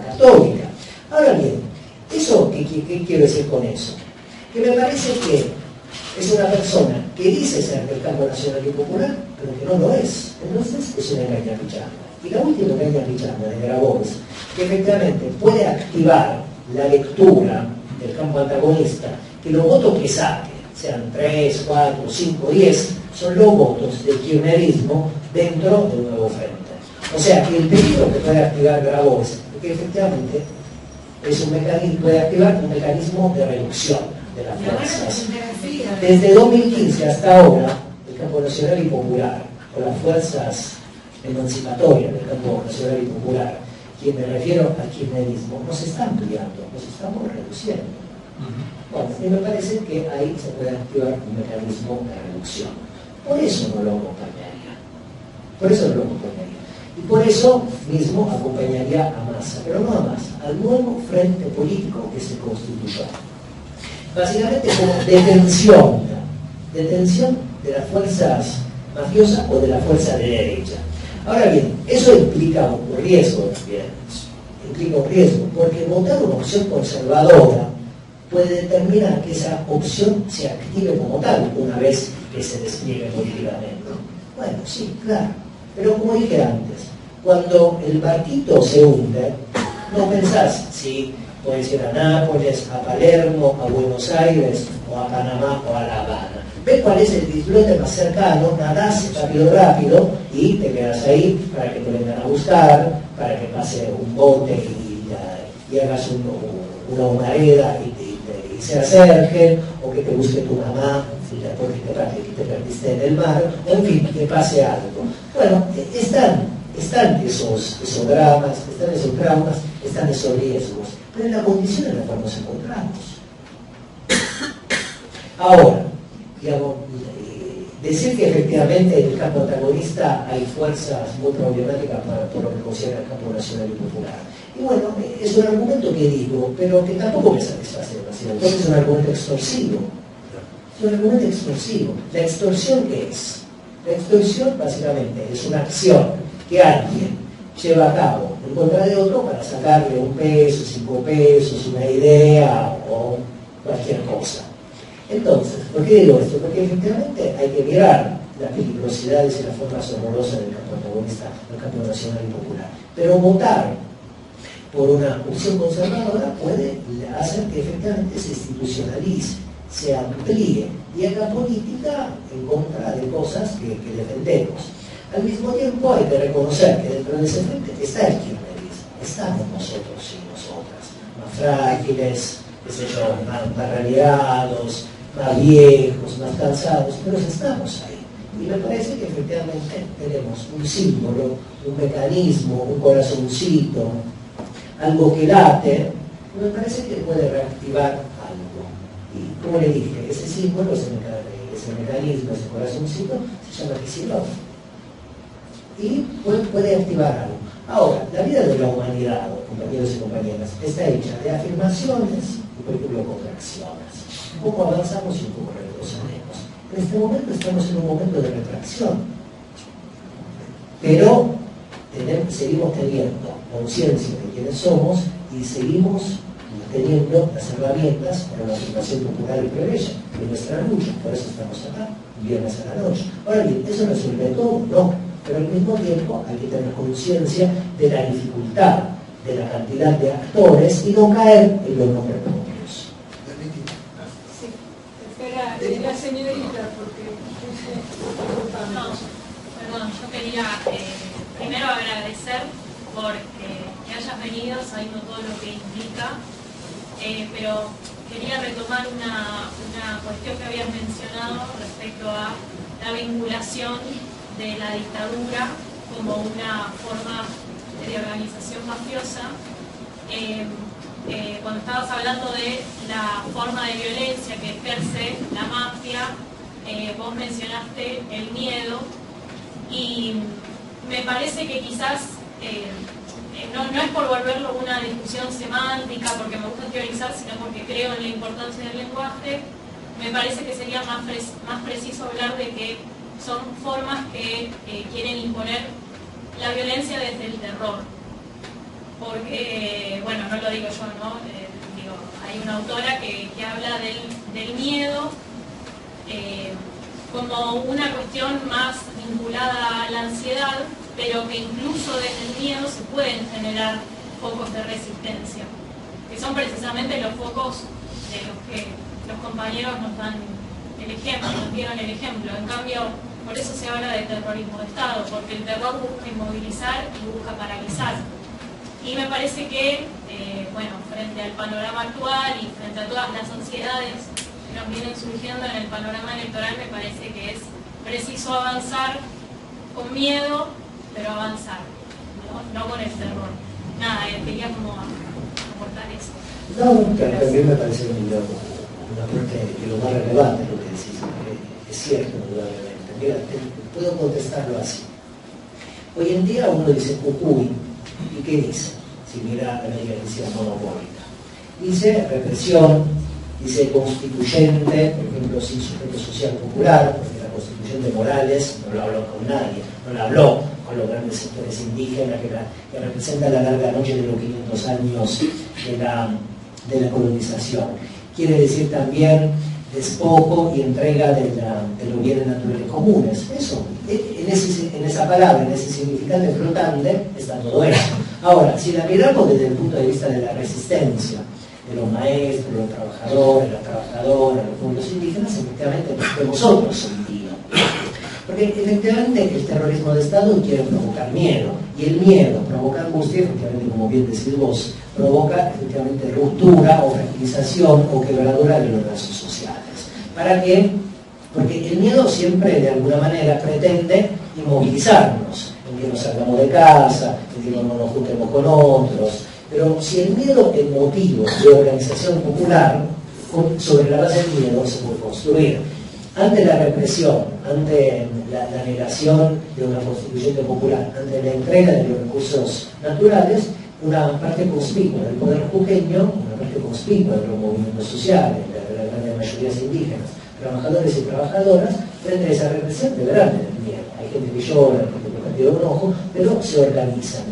Católica. Ahora bien, ¿qué quiero decir con eso? Que me parece que es una persona que dice ser del campo nacional y popular, pero que no lo es. Entonces es una engaña pichanga. Y la última engaña pichanga de Grabois, que efectivamente puede activar la lectura del campo antagonista, que los votos que saque, sean 3, 4, 5, 10, son los votos del kirchnerismo dentro del nuevo frente. O sea que el peligro que puede activar Grabois es que efectivamente es un mecanismo, puede activar un mecanismo de reducción de las fuerzas. Desde 2015 hasta ahora, el campo nacional y popular, o las fuerzas emancipatorias del campo nacional y popular, que me refiero al kirchnerismo, no se está ampliando, nos estamos reduciendo. Bueno, y me parece que ahí se puede activar un mecanismo de reducción. Por eso no lo acompañaría. Por eso no lo acompañaría. Y por eso mismo acompañaría a Massa, pero no a Massa, al nuevo frente político que se constituyó. Básicamente como detención de las fuerzas mafiosas o de la fuerza de derecha. Ahora bien, eso implica un riesgo también. Implica un riesgo, porque votar una opción conservadora puede determinar que esa opción se active como tal una vez que se despliegue políticamente. Bueno, sí, claro. Pero como dije antes, cuando el barquito se hunde, no pensás si puedes ir a Nápoles, a Palermo, a Buenos Aires, o a Panamá, o a La Habana. Ves cuál es el islote más cercano, nadás rápido, y te quedas ahí para que te vengan a buscar, para que pase un bote y hagas una humareda y se acerquen, o que te busque tu mamá, porque te perdiste en el mar, o en fin, que pase algo. Bueno, están están esos dramas, están esos traumas, están esos riesgos, pero en la condición en la cual nos encontramos. Ahora, digamos, decir que efectivamente en el campo antagonista hay fuerzas muy problemáticas por lo que considera el campo nacional y popular. Y bueno, es un argumento que digo, pero que tampoco me satisface demasiado. Entonces es un argumento extorsivo. Es un argumento extorsivo. ¿La extorsión qué es? La extorsión básicamente es una acción que alguien lleva a cabo en contra de otro para sacarle 1 peso, 5 pesos, una idea o cualquier cosa. Entonces, ¿por qué digo esto? Porque efectivamente hay que mirar las peligrosidades y las formas horrorosas del campo antagonista, del campo nacional y popular. Pero votar por una opción conservadora puede hacer que efectivamente se institucionalice, se amplíe y haga política en contra de cosas que defendemos. Al mismo tiempo hay que reconocer que dentro de ese frente está el kirchnerismo, estamos nosotros y nosotras, más frágiles, qué sé yo, más relegados, más viejos, más cansados, pero estamos ahí. Y me parece que efectivamente tenemos un símbolo, un mecanismo, un corazoncito, algo que late, me parece que puede reactivar algo. Y como le dije, ese símbolo, ese mecanismo, ese corazoncito, se llama Kicillof. Y puede activar algo. Ahora, la vida de la humanidad, compañeros y compañeras, está hecha de afirmaciones y, por ejemplo, contracciones. Un poco avanzamos y un poco retrocedemos. En este momento estamos en un momento de retracción. Pero seguimos teniendo conciencia de quiénes somos y seguimos teniendo las herramientas para la afirmación popular y plebeya de nuestra lucha. Por eso estamos acá, viernes a la noche. Ahora bien, eso no sirve todo, no. Pero al mismo tiempo hay que tener conciencia de la dificultad, de la cantidad de actores y no caer en los nombres propios. Sí, espera, la señorita, porque... No, perdón, yo quería primero agradecer por que hayas venido sabiendo todo lo que implica, pero quería retomar una cuestión que habías mencionado respecto a la vinculación de la dictadura como una forma de organización mafiosa. Cuando estabas hablando de la forma de violencia que ejerce la mafia, vos mencionaste el miedo y me parece que quizás no es por volverlo una discusión semántica porque me gusta teorizar, sino porque creo en la importancia del lenguaje. Me parece que sería más preciso hablar de que son formas que quieren imponer la violencia desde el terror. Porque, bueno, no lo digo yo, ¿no? Hay una autora que habla del miedo como una cuestión más vinculada a la ansiedad, pero que incluso desde el miedo se pueden generar focos de resistencia, que son precisamente los focos de los que los compañeros nos dan el ejemplo, nos dieron el ejemplo. En cambio, por eso se habla de terrorismo de Estado, porque el terror busca inmovilizar y busca paralizar. Y me parece que, frente al panorama actual y frente a todas las ansiedades que nos vienen surgiendo en el panorama electoral, me parece que es preciso avanzar con miedo, pero avanzar, no con el terror. Nada, quería como aportar eso. No, también me parece una parte de lo más relevante lo que decís, es cierto, indudablemente. Mira, puedo contestarlo así. Hoy en día uno dice Jujuy, ¿y qué dice? Si mira la violencia monopólica. Dice represión, dice constituyente, por ejemplo, sin sujeto social popular, porque la constitución de Morales no lo habló con nadie, no la habló con los grandes sectores indígenas que representan la larga noche de los 500 años de la colonización. Quiere decir también despojo y entrega de los bienes naturales comunes. Eso, en esa palabra, en ese significante flotante, está todo eso. Ahora, si la miramos desde el punto de vista de la resistencia, de los maestros, los trabajadores, las trabajadoras, los pueblos indígenas, efectivamente vemos otro sentido. Porque efectivamente el terrorismo de Estado quiere provocar miedo, y el miedo provoca angustia, efectivamente, como bien decís vos, provoca efectivamente ruptura o fragilización o quebradura de los lazos sociales. ¿Para qué? Porque el miedo siempre de alguna manera pretende inmovilizarnos. en que nos salgamos de casa, en que no nos juntemos con otros. Pero si el miedo es motivo de organización popular, sobre la base del miedo se puede construir. Ante la represión, ante la negación de una constituyente popular, ante la entrega de los recursos naturales, una parte conspicua del poder jujeño, una parte conspicua de los movimientos sociales, de las grandes mayorías indígenas, trabajadores y trabajadoras, frente a esa represión deberán tener miedo. Hay gente que llora, hay gente que perdió un ojo, pero se organizan,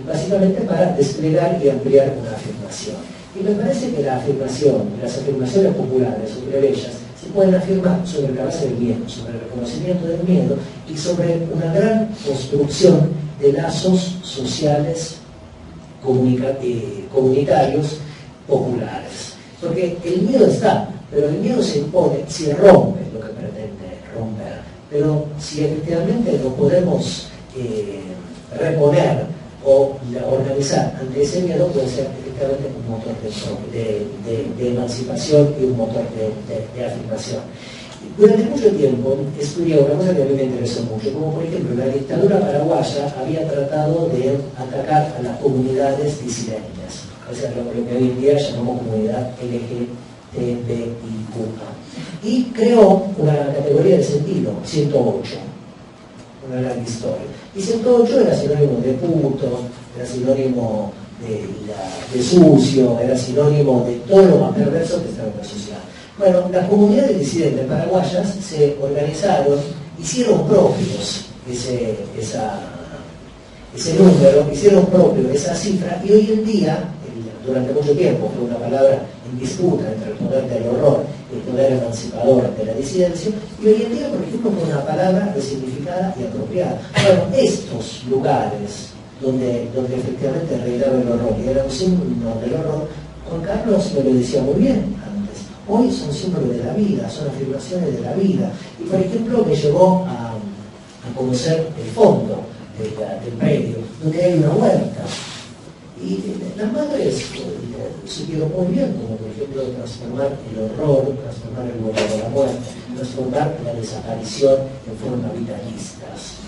básicamente para desplegar y ampliar una afirmación. Y me parece que la afirmación, las afirmaciones populares sobre ellas, se pueden afirmar sobre la base del miedo, sobre el reconocimiento del miedo y sobre una gran construcción de lazos sociales comunitarios populares. Porque el miedo está, pero el miedo se impone si rompe lo que pretende romper. Pero si efectivamente lo podemos reponer o organizar ante ese miedo, puede ser efectivamente un motor de emancipación y un motor de afirmación. Durante mucho tiempo estudié una cosa que a mí me interesó mucho, como por ejemplo la dictadura paraguaya había tratado de atacar a las comunidades disidentes, o sea, lo que hoy en día llamamos comunidad LGTBIQ, y creó una categoría de sentido, 108, una gran historia. Y 108 era sinónimo de puto, era sinónimo de sucio, era sinónimo de todo lo más perverso que estaba en la sociedad. Bueno, las comunidades disidentes paraguayas se organizaron, hicieron propios ese número, hicieron propio esa cifra, y hoy en día, durante mucho tiempo, fue una palabra en disputa entre el poder del horror y el poder emancipador de la disidencia, y hoy en día, por ejemplo, fue una palabra resignificada y apropiada. Bueno, estos lugares donde efectivamente reinaba el horror y era un símbolo del horror, Juan Carlos me lo decía muy bien antes, hoy son símbolos de la vida, son afirmaciones de la vida. Y por ejemplo me llevó a conocer el fondo del predio, donde hay una huerta. Y las madres supieron muy bien, como por ejemplo transformar el horror, transformar el vuelo de la muerte, transformar la desaparición en forma vitalistas.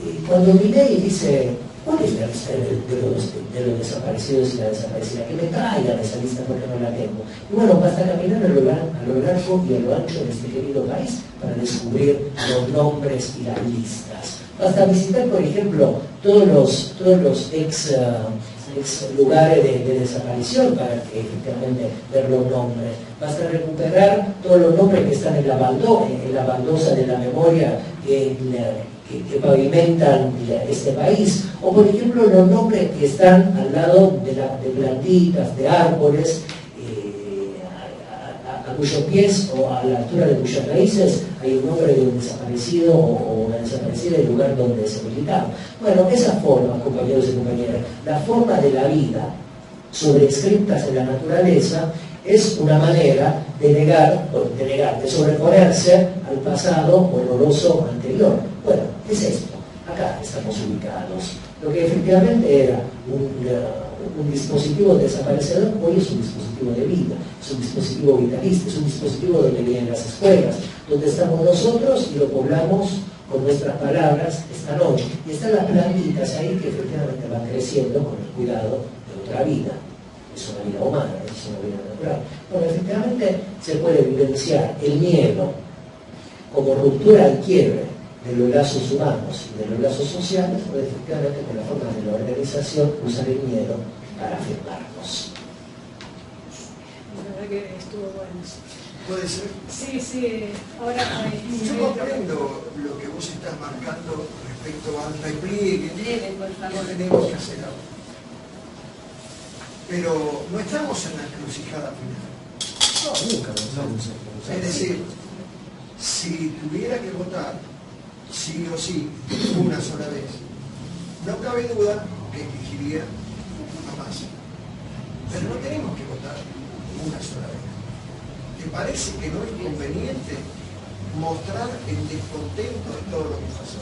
Y cuando Milei dice, ¿cuál es la lista de los desaparecidos y la desaparecida? Que me traigan esa lista porque no la tengo. Y bueno, basta caminar a lo largo y a lo ancho de este querido país para descubrir los nombres y las listas. Basta visitar, por ejemplo, todos los ex lugares de desaparición para efectivamente ver los nombres. Basta recuperar todos los nombres que están en la baldosa de la memoria que pavimentan este país, o por ejemplo los nombres que están al lado de plantitas, de árboles, a cuyos pies o a la altura de cuyas raíces hay un nombre de un desaparecido o una desaparecida del lugar donde se militaba. Bueno, esa forma, compañeros y compañeras, la forma de la vida sobrescriptas en la naturaleza es una manera de sobreponerse al pasado horroroso anterior. Bueno, es esto. Acá estamos ubicados. Lo que efectivamente era un dispositivo desaparecedor, hoy es un dispositivo de vida, es un dispositivo vitalista, es un dispositivo donde vienen las escuelas, donde estamos nosotros y lo poblamos con nuestras palabras esta noche. Y están las plantitas ahí que efectivamente van creciendo con el cuidado de otra vida. Es una vida humana, es una vida natural. Bueno, efectivamente se puede vivenciar el miedo como ruptura al quiebre de los lazos humanos y de los lazos sociales, o efectivamente con la forma de la organización usar el miedo para afirmarnos. La verdad que estuvo bueno. ¿Puede ser? Sí, ahora yo comprendo lo que vos estás marcando respecto al repliegue que tenemos que hacer ahora. Pero no estamos en la encrucijada final. No, nunca nos vamos a encrucijada. Es decir, si tuviera que votar sí o sí, una sola vez, no cabe duda que elegiría a Massa. Pero no tenemos que votar una sola vez. ¿Te parece que no es conveniente mostrar el descontento de todo lo que pasó?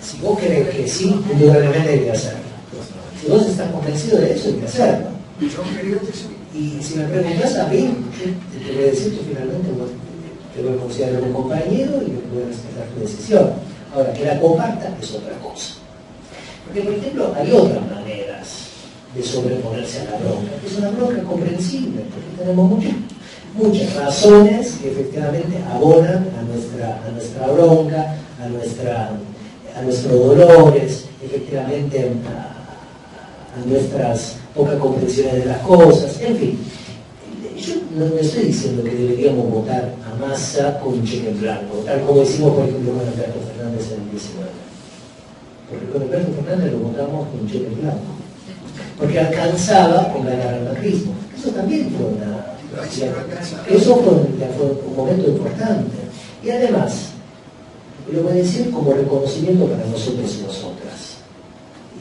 Si vos crees que sí, indudablemente hay que hacerlo. Si vos estás convencido de eso, hay que hacerlo. Yo creo que sí. Y si me preguntas a mí, te voy a decir que finalmente te voy a considerar un compañero y voy a respetar tu decisión. Ahora, que la comparta es otra cosa. Porque, por ejemplo, hay otras maneras de sobreponerse a la bronca. Es una bronca comprensible, porque tenemos muchas razones que efectivamente abonan a nuestra bronca, a nuestros dolores, efectivamente a nuestras pocas comprensiones de las cosas, en fin. Yo no estoy diciendo que deberíamos votar a Massa con un cheque en blanco, tal como hicimos, por ejemplo, con Alberto Fernández en el 19. Porque con Alberto Fernández lo votamos con un cheque en blanco. Porque alcanzaba con ganar al macrismo. Eso también fue un momento importante. Y además, lo voy a decir como reconocimiento para nosotros y nosotras.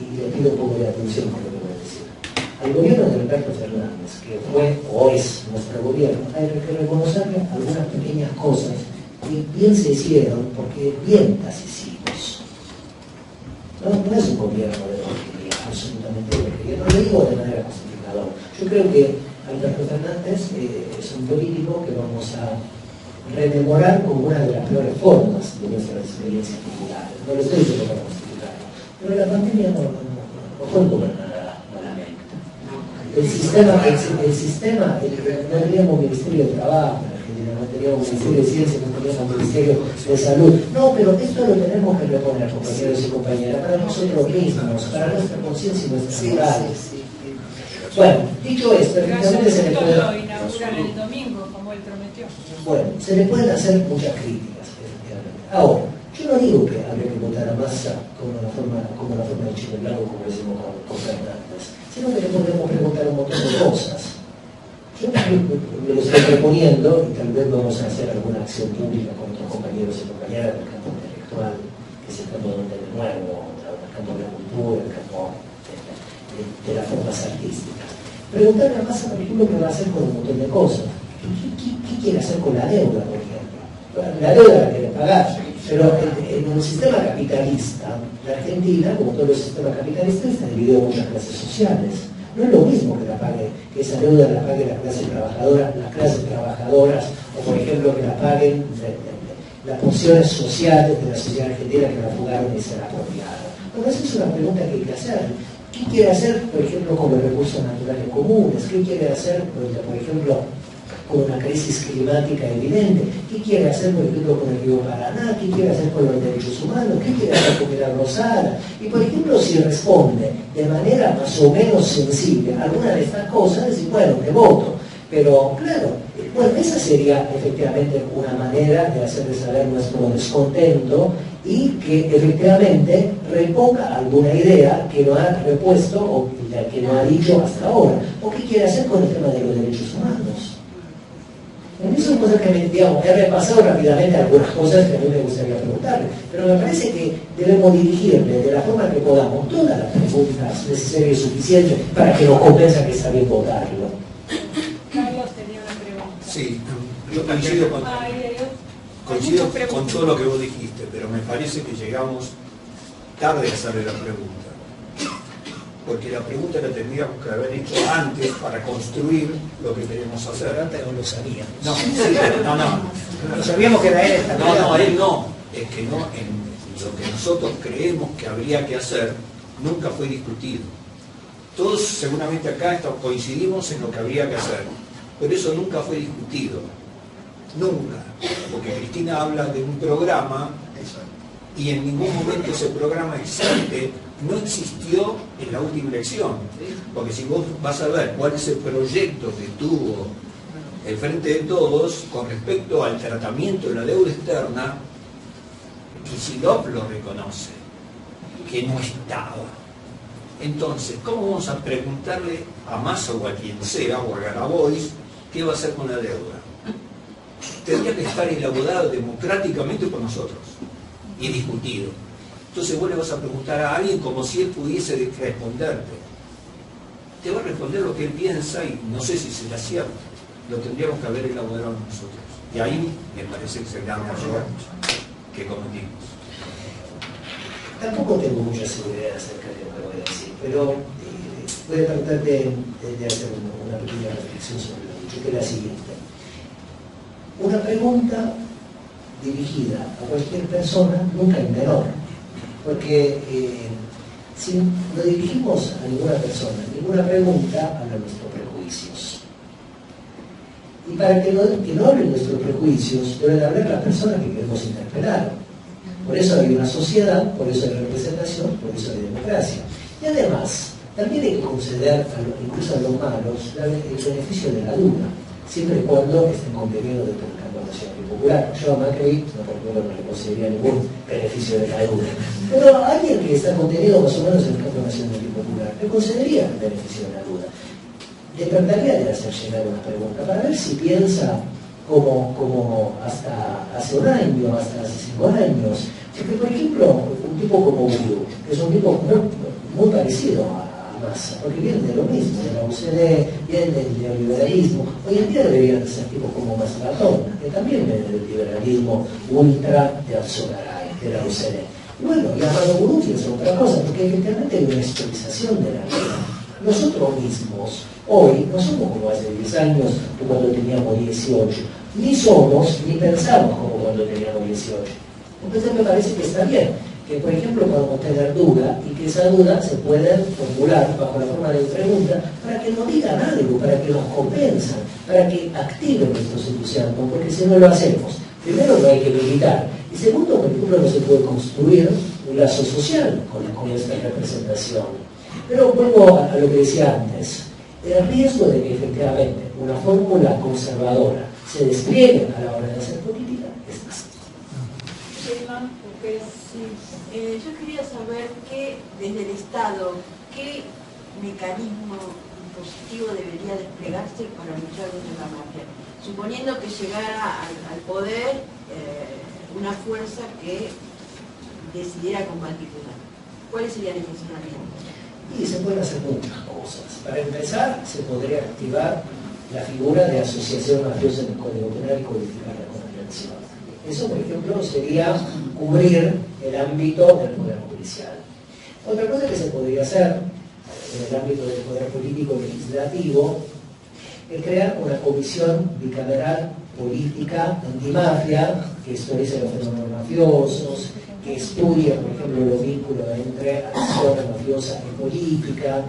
Y le pido un poco de atención por lo que voy a decir. Al gobierno de Alberto Fernández, que fue o es nuestro gobierno, hay que reconocerle algunas pequeñas cosas que bien se hicieron porque bien las hicimos. No es un gobierno de porquería, absolutamente de porquería. No lo digo de manera justificadora. Yo creo que Alberto Fernández es un político que vamos a rememorar como una de las peores formas de nuestras experiencias populares. No lo estoy diciendo para justificarlo. Pero la pandemia no fue gobernada malamente. El sistema, no teníamos Ministerio de Trabajo, no teníamos Ministerio de Ciencia, no teníamos Ministerio de Salud. No, pero esto lo tenemos que reponer, compañeros y compañeras, para nosotros mismos, para nuestra conciencia y nuestras morales. Bueno, dicho esto, efectivamente se le puede... lo inauguran el domingo, como él prometió. Bueno, se le pueden hacer muchas críticas, efectivamente. Ahora, yo no digo que habría que votar a Massa como la forma de cheque blanco, como decimos con Fernández, sino que le podemos preguntar un montón de cosas. Yo me lo estoy proponiendo y tal vez vamos a hacer alguna acción pública con otros compañeros y compañeras del campo intelectual, que es el campo del nuevo, el campo de la cultura, el campo de las formas artísticas. Preguntarle a Massa, por ejemplo, qué va a hacer con un montón de cosas. ¿Qué quiere hacer con la deuda, por ejemplo? La deuda la quiere pagar, pero en un sistema capitalista, la Argentina, como todos los sistemas capitalistas, está dividido en muchas clases sociales. No es lo mismo que esa deuda la pague las clases trabajadoras, o por ejemplo que la paguen las porciones sociales de la sociedad argentina que la fugaron y se la apropiaron. Bueno, esa es una pregunta que hay que hacer. ¿Qué quiere hacer, por ejemplo, con los recursos naturales comunes? ¿Qué quiere hacer, por ejemplo, con una crisis climática evidente? ¿Qué quiere hacer, por ejemplo, con el río Paraná? ¿Qué quiere hacer con los derechos humanos? ¿Qué quiere hacer con la Rosada? Y, por ejemplo, si responde de manera más o menos sensible a alguna de estas cosas, decir, bueno, te voto. Pero, claro, bueno, esa sería efectivamente una manera de hacerle saber nuestro descontento y que efectivamente reponga alguna idea que no ha repuesto o que no ha dicho hasta ahora. ¿O qué quiere hacer con el tema de los derechos humanos? A mí son cosas que he repasado rápidamente algunas cosas que a mí me gustaría preguntarle, pero me parece que debemos dirigirle de la forma que podamos todas las preguntas necesarias y suficientes para que nos convenza que está bien votarlo. Carlos tenía una pregunta. Sí, yo coincido con todo lo que vos dijiste, pero me parece que llegamos tarde a hacerle la pregunta. Porque la pregunta la tendríamos que haber hecho antes para construir lo que queremos hacer. Pero antes no lo sabíamos. No sabíamos que era él. Él no. Es que no, en lo que nosotros creemos que habría que hacer, nunca fue discutido. Todos seguramente acá coincidimos en lo que habría que hacer, pero eso nunca fue discutido. Nunca. Porque Cristina habla de un programa y en ningún momento ese programa existe, no existió en la última elección. Porque si vos vas a ver cuál es el proyecto que tuvo el Frente de Todos con respecto al tratamiento de la deuda externa, Kicillof lo reconoce, que no estaba. Entonces, ¿cómo vamos a preguntarle a Massa o a quien sea, o a Grabois, qué va a hacer con la deuda? Tendría que estar elaborado democráticamente por nosotros y discutido. Entonces vos le vas a preguntar a alguien como si él pudiese responderte. Te va a responder lo que él piensa y no sé si será cierto. Lo tendríamos que haber elaborado nosotros. Y ahí me parece que sería el error que cometimos. Tampoco tengo mucha seguridad acerca de lo que voy a decir, pero voy a tratar de hacer una pequeña reflexión sobre lo dicho, que es la siguiente. Una pregunta dirigida a cualquier persona, nunca en menor. Porque si no dirigimos a ninguna persona, ninguna pregunta, hablan nuestros prejuicios. Y para que no hablen nuestros prejuicios, deben hablar las personas que queremos interpelar. Por eso hay una sociedad, por eso hay representación, por eso hay democracia. Y además, también hay que conceder, incluso a los malos, el beneficio de la duda, siempre y cuando estén contenidos dentro del campo nacional y popular. Yo a Macri no le concedería ningún beneficio de la duda. Pero a alguien que está contenido más o menos en el campo nacional y popular, le concedería el beneficio de la duda. Le trataría de hacer llegar una pregunta para ver si piensa como hasta hace un año, hasta hace 5 años. Porque, por ejemplo, un tipo como Guido, que es un tipo muy parecido a Massa, porque viene de lo mismo, de la UCD, viene del neoliberalismo. Hoy en día deberían ser tipos como Massalatón, que también viene del liberalismo ultra de Alzogaray, de la UCD. Y bueno, y Amado Gurruti es otra cosa, porque efectivamente hay una historización de la vida. Nosotros mismos, hoy, no somos como hace 10 años o cuando teníamos 18, ni somos ni pensamos como cuando teníamos 18. Entonces me parece que está bien que, por ejemplo, podamos tener duda y que esa duda se pueda formular bajo la forma de pregunta para que nos digan algo, para que nos convenzan, para que activen nuestros entusiasmos, porque si no lo hacemos, primero no hay que militar, y segundo, por ejemplo, no se puede construir un lazo social con esta representación. Pero vuelvo a lo que decía antes, el riesgo de que efectivamente una fórmula conservadora se despliegue a la hora de hacer política es más. Yo quería saber desde el Estado, qué mecanismo impositivo debería desplegarse para luchar contra la mafia, suponiendo que llegara al poder una fuerza que decidiera combatirla. ¿Cuáles serían esos herramientas? Y se pueden hacer muchas cosas. Para empezar, se podría activar la figura de asociación mafiosa en el Código Penal y codificarla con la prevención. Eso, por ejemplo, sería cubrir el ámbito del poder judicial. Otra cosa que se podría hacer en el ámbito del poder político y legislativo es crear una comisión bicameral política antimafia que historice los fenómenos mafiosos, que estudie, por ejemplo, los vínculos entre acciones mafiosas y política,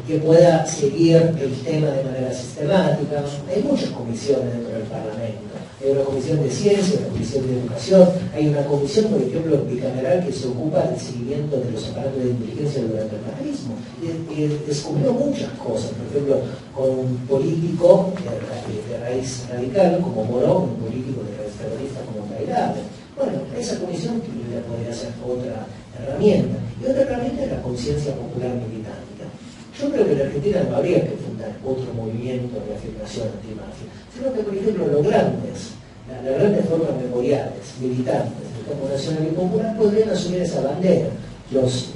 que pueda seguir el tema de manera sistemática. Hay muchas comisiones dentro del Parlamento. Hay una comisión de ciencia, una comisión de educación, hay una comisión, por ejemplo, bicameral que se ocupa del seguimiento de los aparatos de inteligencia durante el macrismo. Y descubrió muchas cosas, por ejemplo, con un político de raíz radical como Morón, un político de raíz terrorista como Tairade. Bueno, esa comisión podría ser otra herramienta. Y otra herramienta es la conciencia popular militante. Yo creo que en Argentina no habría que fundar otro movimiento de afirmación antimafia, sino que, por ejemplo, las grandes formas memoriales, militantes del campo nacional y popular podrían asumir esa bandera. Los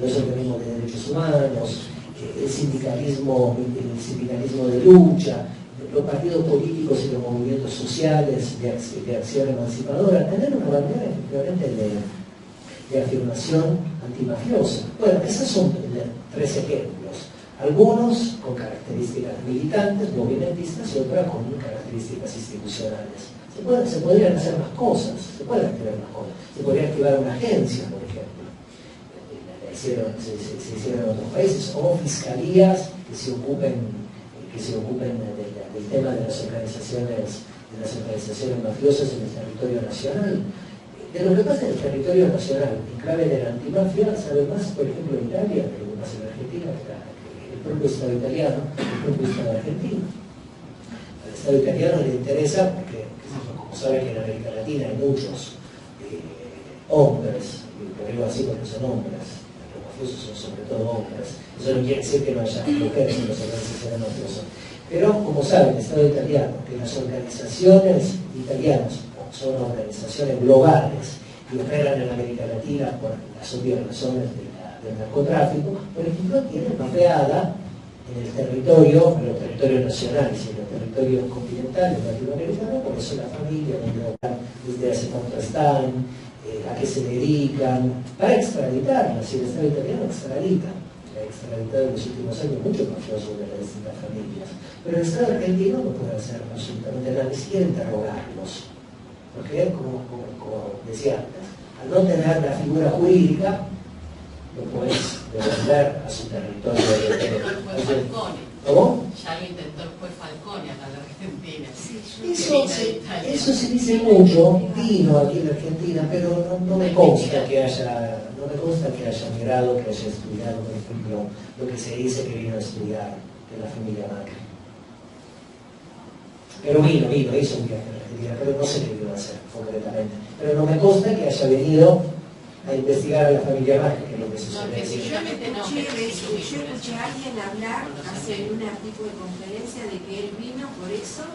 organismos de derechos humanos, el sindicalismo de lucha, los partidos políticos y los movimientos sociales de acción emancipadora, tener una bandera efectivamente de afirmación antimafiosa. Bueno, esos son 3 ejemplos. Algunos con características militantes, movimentistas, y otras con características institucionales. Se podrían hacer más cosas, se pueden activar más cosas. Se podría activar una agencia, por ejemplo. Se hicieron en otros países, o fiscalías que se ocupen del tema de las organizaciones mafiosas en el territorio nacional. De lo que pasa en el territorio nacional, en clave de la antimafia, sabe más, por ejemplo, en Italia, de lo que pasa en Argentina, el propio Estado italiano, el propio Estado argentino. Al Estado italiano le interesa, porque, como saben que en América Latina hay muchos hombres, y lo digo así porque son hombres, los mafiosos son sobre todo hombres, eso no quiere decir que no haya mujeres en las organizaciones mafiosas. Pero, como saben, el Estado italiano, que las organizaciones italianas son organizaciones globales que operan en América Latina por las obvias razones del narcotráfico, por ejemplo, tienen mapeada en el territorio, en los territorios nacionales y en los territorios continentales latinoamericanos, por eso la familia, desde hace cuánto están, a qué se dedican, para extraditarlas. Si el Estado italiano ha extraditado en los últimos años muchos mafiosos de las distintas familias, pero el Estado argentino no puede hacer absolutamente nada, ni siquiera interrogarlos. Porque, como decía antes, al no tener la figura jurídica, lo puedes devolver a su territorio de origen. ¿Cómo? Ya lo intentó el juez Falcone acá en la Argentina. Eso se dice mucho, vino aquí en la Argentina, pero no me consta que haya mirado, que haya estudiado, por ejemplo, lo que se dice que vino a estudiar en la familia Macri. Pero hizo un viaje a la Argentina, pero no sé qué vino a hacer concretamente. Pero no me consta que haya venido a investigar a la familia Macri, que es lo que sucede. Yo escuché a alguien hablar hace un artículo de conferencia de que él vino por eso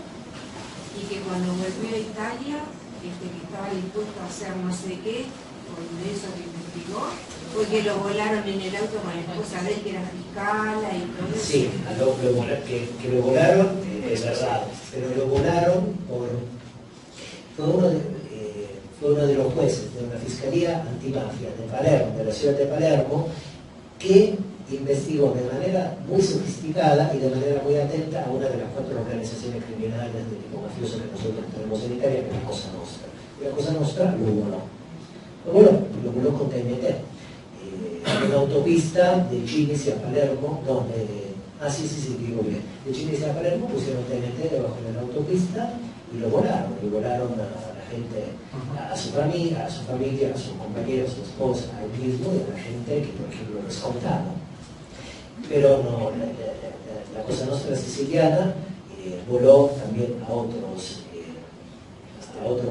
y que cuando volvió a Italia, que estaba dispuesto a hacer no sé qué, por eso que investigó, fue que lo volaron en el auto con la esposa de él, que era fiscala y todo eso. Sí, que lo volaron, es verdad, pero lo volaron fue uno de los jueces de una fiscalía antimafia de Palermo, de la ciudad de Palermo, que investigó de manera muy sofisticada y de manera muy atenta a una de las 4 organizaciones criminales de tipo mafioso que nosotros tenemos en Italia, que es la Cosa Nostra. Y la Cosa Nostra lo voló con TNT. En la autopista de Cinisi a Palermo, digo bien, de Cinisi a Palermo pusieron TNT debajo de la autopista y lo volaron a la gente, a su familia, a sus compañeros, a su esposa, a él mismo y a la gente que, por ejemplo, lo escoltaba. Pero no, la Cosa Nostra siciliana voló también a otros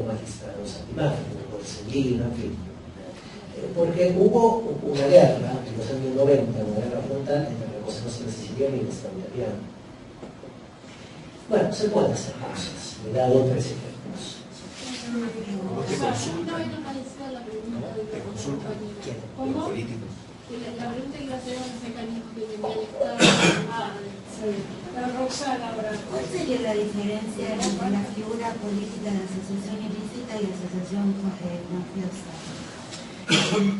magistrados antimafia, como Borsellino, en fin. Porque hubo una guerra en los años 90, una guerra frontal entre la Cosa Nostra siciliana y el Estado italiano. Bueno, se pueden hacer cosas. Me he dado 3 ejemplos. ¿Te consultan los políticos? La pregunta iba a ser los mecanismos que tenía el Estado. La Roxana ahora. ¿Cuál sería la diferencia entre la figura política de asociación ilícita y asociación mafiosa?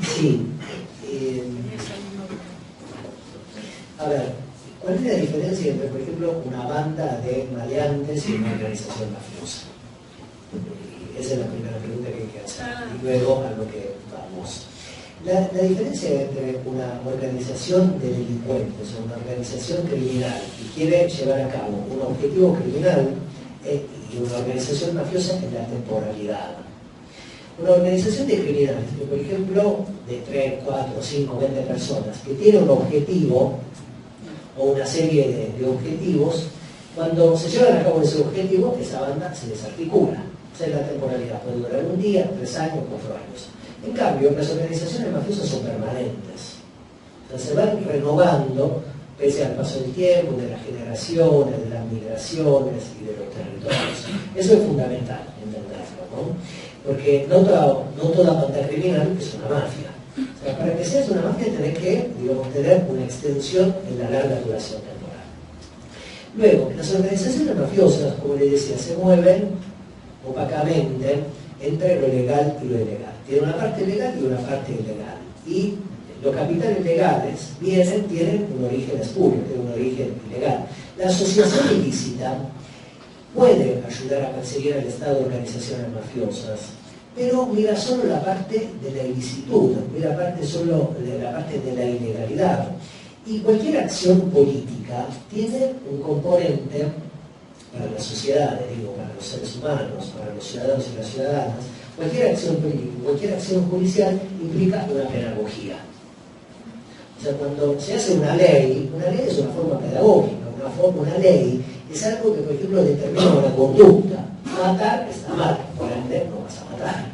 Sí. A ver, ¿cuál es la diferencia entre, por ejemplo, una banda de maleantes y una organización mafiosa? Esa es la primera pregunta que hay que hacer. Y luego a lo que vamos. La diferencia entre una organización de delincuentes o una organización criminal que quiere llevar a cabo un objetivo criminal y una organización mafiosa es la temporalidad. Una organización de criminales, por ejemplo, de 3, 4, 5, 20 personas, que tiene un objetivo o una serie de objetivos, cuando se llevan a cabo ese objetivo, esa banda se desarticula. Esa es la temporalidad, puede durar un día, 3 años, 4 años. En cambio, las organizaciones mafiosas son permanentes. O sea, se van renovando pese al paso del tiempo, de las generaciones, de las migraciones y de los territorios. Eso es fundamental entenderlo, ¿no? Porque no toda banda criminal es una mafia. O sea, para que seas una mafia tenés que, digamos, tener una extensión en la larga duración temporal. Luego, las organizaciones mafiosas, como les decía, se mueven opacamente entre lo legal y lo ilegal. Tiene una parte legal y una parte ilegal. Y los capitales legales tienen un origen espurio, tienen un origen ilegal. La asociación ilícita puede ayudar a perseguir al Estado de organizaciones mafiosas, pero mira solo la parte de la ilicitud, mira solo la parte de la ilegalidad. Y cualquier acción política tiene un componente para las sociedades, para los seres humanos, para los ciudadanos y las ciudadanas. Cualquier acción política, cualquier acción judicial implica una pedagogía. O sea, cuando se hace una ley es una forma pedagógica, una ley es algo que, por ejemplo, determina una conducta. Matar está mal, por ende no vas a matar.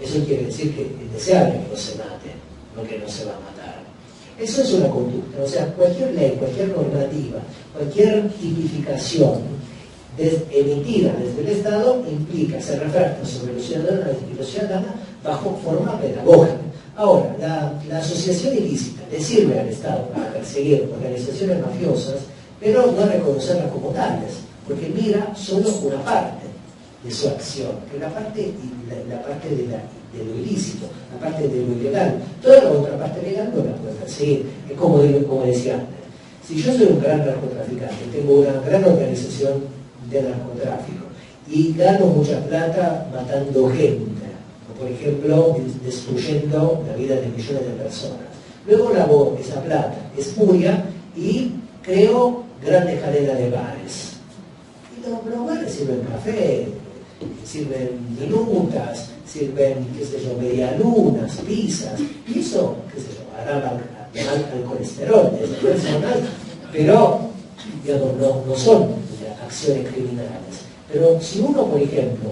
Eso quiere decir que es deseable que no se mate, no que no se va a matar. Eso es una conducta. O sea, cualquier ley, cualquier normativa, cualquier tipificación emitida desde el Estado implica, se refleja sobre los ciudadanos y los ciudadanas bajo forma pedagógica. Ahora, la asociación ilícita le sirve al Estado para perseguir organizaciones mafiosas, pero no reconocerlas como tales, porque mira solo una parte de su acción, que es la parte de lo ilícito, la parte de lo ilegal. Toda la otra parte legal no la puede perseguir. Es como decía antes, si yo soy un gran narcotraficante, tengo una gran organización de narcotráfico y gano mucha plata matando gente, o por ejemplo, destruyendo la vida de millones de personas. Luego lavo esa plata, espuria, y creo grandes cadenas de bares. Y los bares sirven café, sirven minutas, sirven, qué sé yo, medialunas, pizzas, y eso, qué sé yo, hará mal al colesterol de esas personas, pero digamos, no son acciones criminales. Pero si uno, por ejemplo,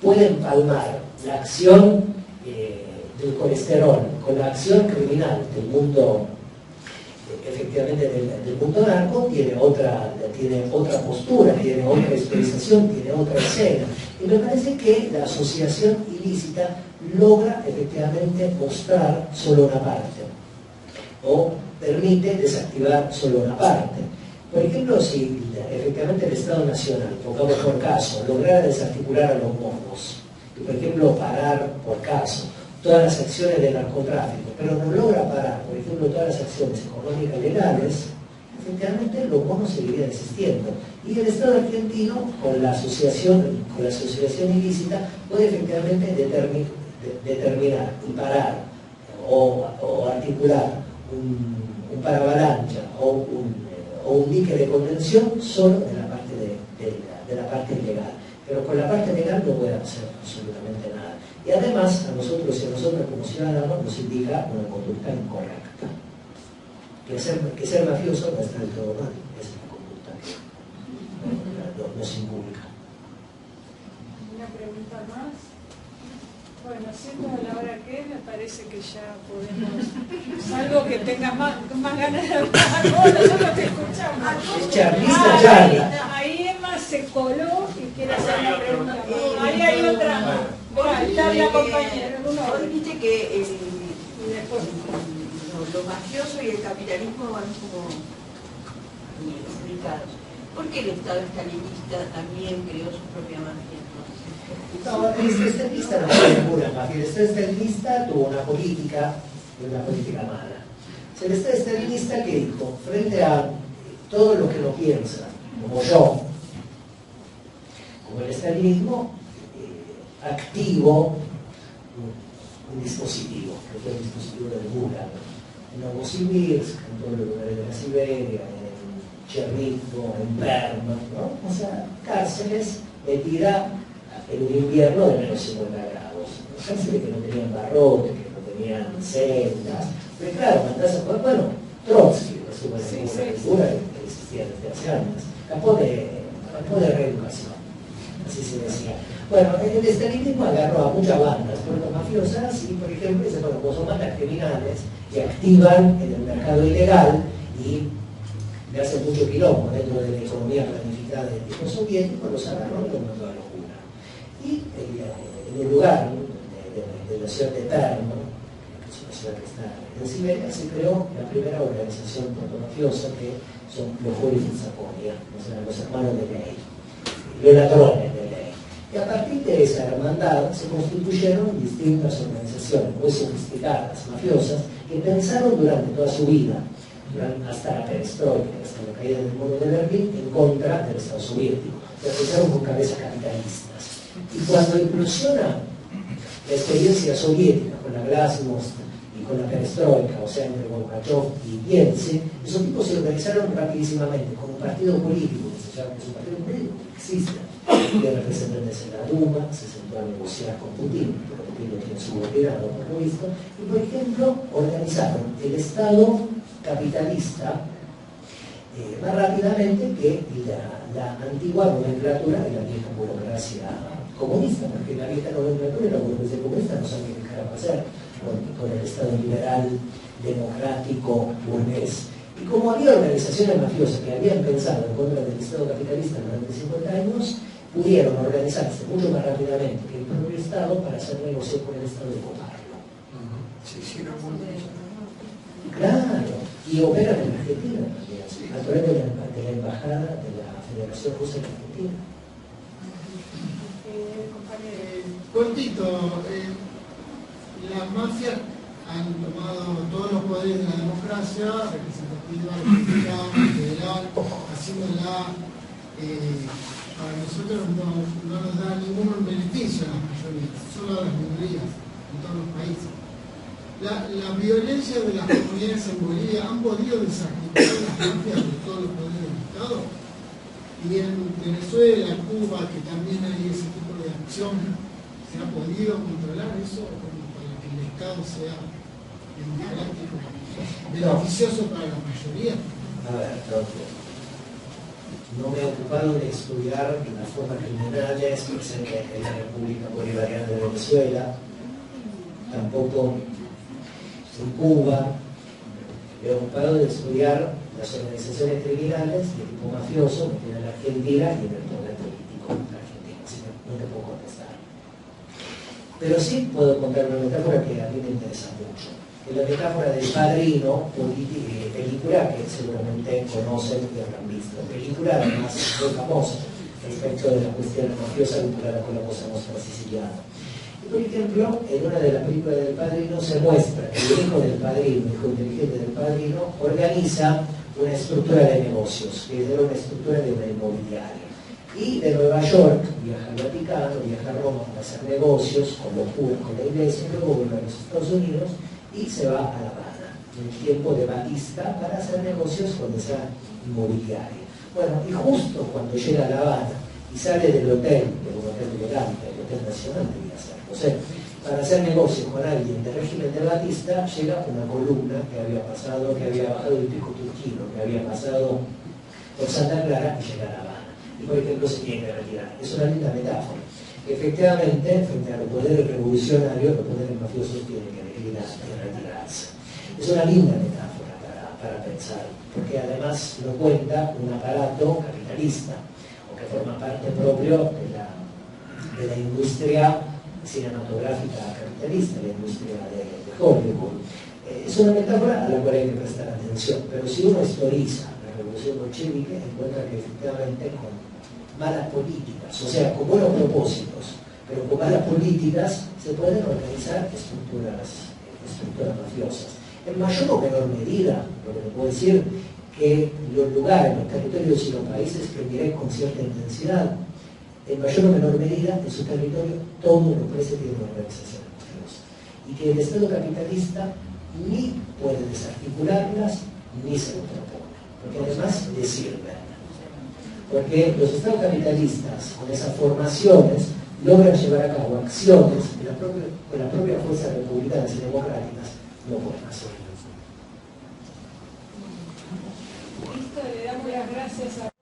puede empalmar la acción del colesterol con la acción criminal del mundo, efectivamente del mundo narco, tiene otra postura, tiene otra expresión, tiene otra escena. Y me parece que la asociación ilícita logra efectivamente mostrar solo una parte, o permite desactivar solo una parte. Por ejemplo, si efectivamente el Estado Nacional, pongamos por caso, lograra desarticular a los monos, y por ejemplo parar por caso todas las acciones de narcotráfico, pero no logra parar, por ejemplo, todas las acciones económicas legales, efectivamente los monos seguirían existiendo. Y el Estado argentino, con la asociación ilícita, puede efectivamente determinar y parar o articular un paravalancha o un dique de contención solo de la parte ilegal. Pero con la parte legal no puede hacer absolutamente nada. Y además, a nosotros y a nosotros como ciudadanos nos indica una conducta incorrecta. Que ser mafioso no está del todo mal, es una conducta que nos inculca. ¿Una pregunta más? Bueno, siendo la hora que es, me parece que ya podemos... Algo que tengas más ganas de hablar. Nosotros te escuchamos. Charla. Ahí Emma se coló y quiere hacer una pregunta. Ahí hay otra. Ahí está la compañera. Vos dijiste que los mafiosos y el capitalismo van como implicados. ¿Por qué el Estado estalinista también creó su propia mafia? No, el estalinista no fue ninguna mafia. El Estado estalinista tuvo una política mala. El Estado estalinista, que dijo, frente a todo lo que no piensa, como yo, como el estalinismo, activo un dispositivo, que fue el dispositivo del Gulag, en Novosibirsk, en todos los lugares de la Siberia, en Chernihiv, en Berna, ¿no? O sea, cárceles metidas en un invierno de menos 50 grados. Cárceles que no tenían barrotes, que no tenían celdas. Pero claro, mandás a... Bueno, Trotsky, que es una figura que existía desde hace años. Campo de reeducación, así se decía. Bueno, el estalinismo agarró a muchas bandas mafiosas y, por ejemplo, dice, bueno, pues son bandas criminales que activan en el mercado ilegal y le hacen mucho quilombo dentro de la economía planificada del tipo soviético, los agarró y los mandó a la locura. Y en el lugar de la ciudad de Perno, que es una ciudad que está en Siberia, se creó la primera organización protomafiosa, que son los Juris de Zaponia, o sea, los hermanos de ley, los ladrones de ley. Y a partir de esa hermandad se constituyeron distintas organizaciones muy sofisticadas, mafiosas, que pensaron durante toda su vida, hasta la perestroika, hasta la caída del muro de Berlín, en contra del Estado soviético. Se pensaron con cabezas capitalistas. Y cuando implosiona la experiencia soviética con la glasnost y con la perestroika, o sea, entre Gorbachev y Yeltsin, esos tipos se organizaron rapidísimamente con un partido político, que se llama, es un partido político que existe, de representantes en la Duma, se sentó a negociar con Putin, porque Putin lo tiene subordinado, por lo visto, y por ejemplo organizaron el Estado capitalista más rápidamente que la antigua nomenclatura de la vieja burocracia comunista, porque la vieja nomenclatura y la burocracia comunista no sabía qué carajo hacer con el Estado liberal, democrático, burgués. Y como había organizaciones mafiosas que habían pensado en contra del Estado capitalista durante 50 años, pudieron organizarse mucho más rápidamente que el propio Estado para hacer negocio con el Estado y coparlo. Claro, y operan en Argentina también, a través de la embajada de la Federación Rusa en Argentina. Cortito, las mafias han tomado todos los poderes de la democracia, representativa, republicana, federal, haciéndola para nosotros no nos da ningún beneficio a las mayorías, solo a las minorías en todos los países. La violencia de las comunidades en Bolivia han podido desarticular las mafias de todos los poderes del Estado. Y en Venezuela, Cuba, que también hay ese tipo de acción, ¿se ha podido controlar eso como para que el Estado sea democrático, beneficioso para la mayoría? A ver, no me he ocupado de estudiar las formas criminales presentes en la República Bolivariana de Venezuela, tampoco en Cuba. Me he ocupado de estudiar las organizaciones criminales de tipo mafioso que tiene la Argentina y en el poder político argentino, así que no te puedo contestar. Pero sí puedo contar una metáfora que a mí me interesa mucho. Es la metáfora del Padrino, película que seguramente conocen y habrán visto. Película además muy famosa respecto de la cuestión mafiosa vinculada con la Cosa Nostra siciliana. Y por ejemplo, en una de las películas del Padrino se muestra que el hijo del Padrino, el hijo inteligente del Padrino, organiza una estructura de negocios, que era una estructura de una inmobiliaria. Y de Nueva York viaja al Vaticano, viaja a Roma para hacer negocios con los curas, con la iglesia, luego vuelve a los Estados Unidos y se va a La Habana, en el tiempo de Batista, para hacer negocios con esa inmobiliaria. Bueno, y justo cuando llega a La Habana y sale del hotel, de un hotel elegante, el Hotel Nacional debía ser, no sé, para hacer negocios con alguien del régimen de Batista, llega una columna que había pasado, que había bajado el Pico Turquino, que había pasado por Santa Clara y llega a La Habana. Y por ejemplo se tiene que retirar. Es una linda metáfora. Efectivamente, frente a los poderes revolucionarios, los poderes mafiosos tienen que retirarse. Es una linda metáfora para pensar, porque además lo cuenta un aparato capitalista, o que forma parte propio de la industria cinematográfica capitalista, la industria de Hollywood. Es una metáfora a la cual hay que prestar atención, pero si uno historiza la revolución bolchevique, encuentra que efectivamente con malas políticas, o sea, con buenos propósitos, pero con malas políticas se pueden organizar estructuras mafiosas. En mayor o menor medida, lo que le puedo decir, que los lugares, los territorios y los países que diré con cierta intensidad, en mayor o menor medida, en su territorio, todos los países tienen una organización mafiosa. Y que el Estado capitalista ni puede desarticularlas, ni se lo propone, porque además le sirven. Porque los estados capitalistas, con esas formaciones, logran llevar a cabo acciones que las propias fuerzas republicanas y democráticas no pueden hacer. Listo, le damos las gracias a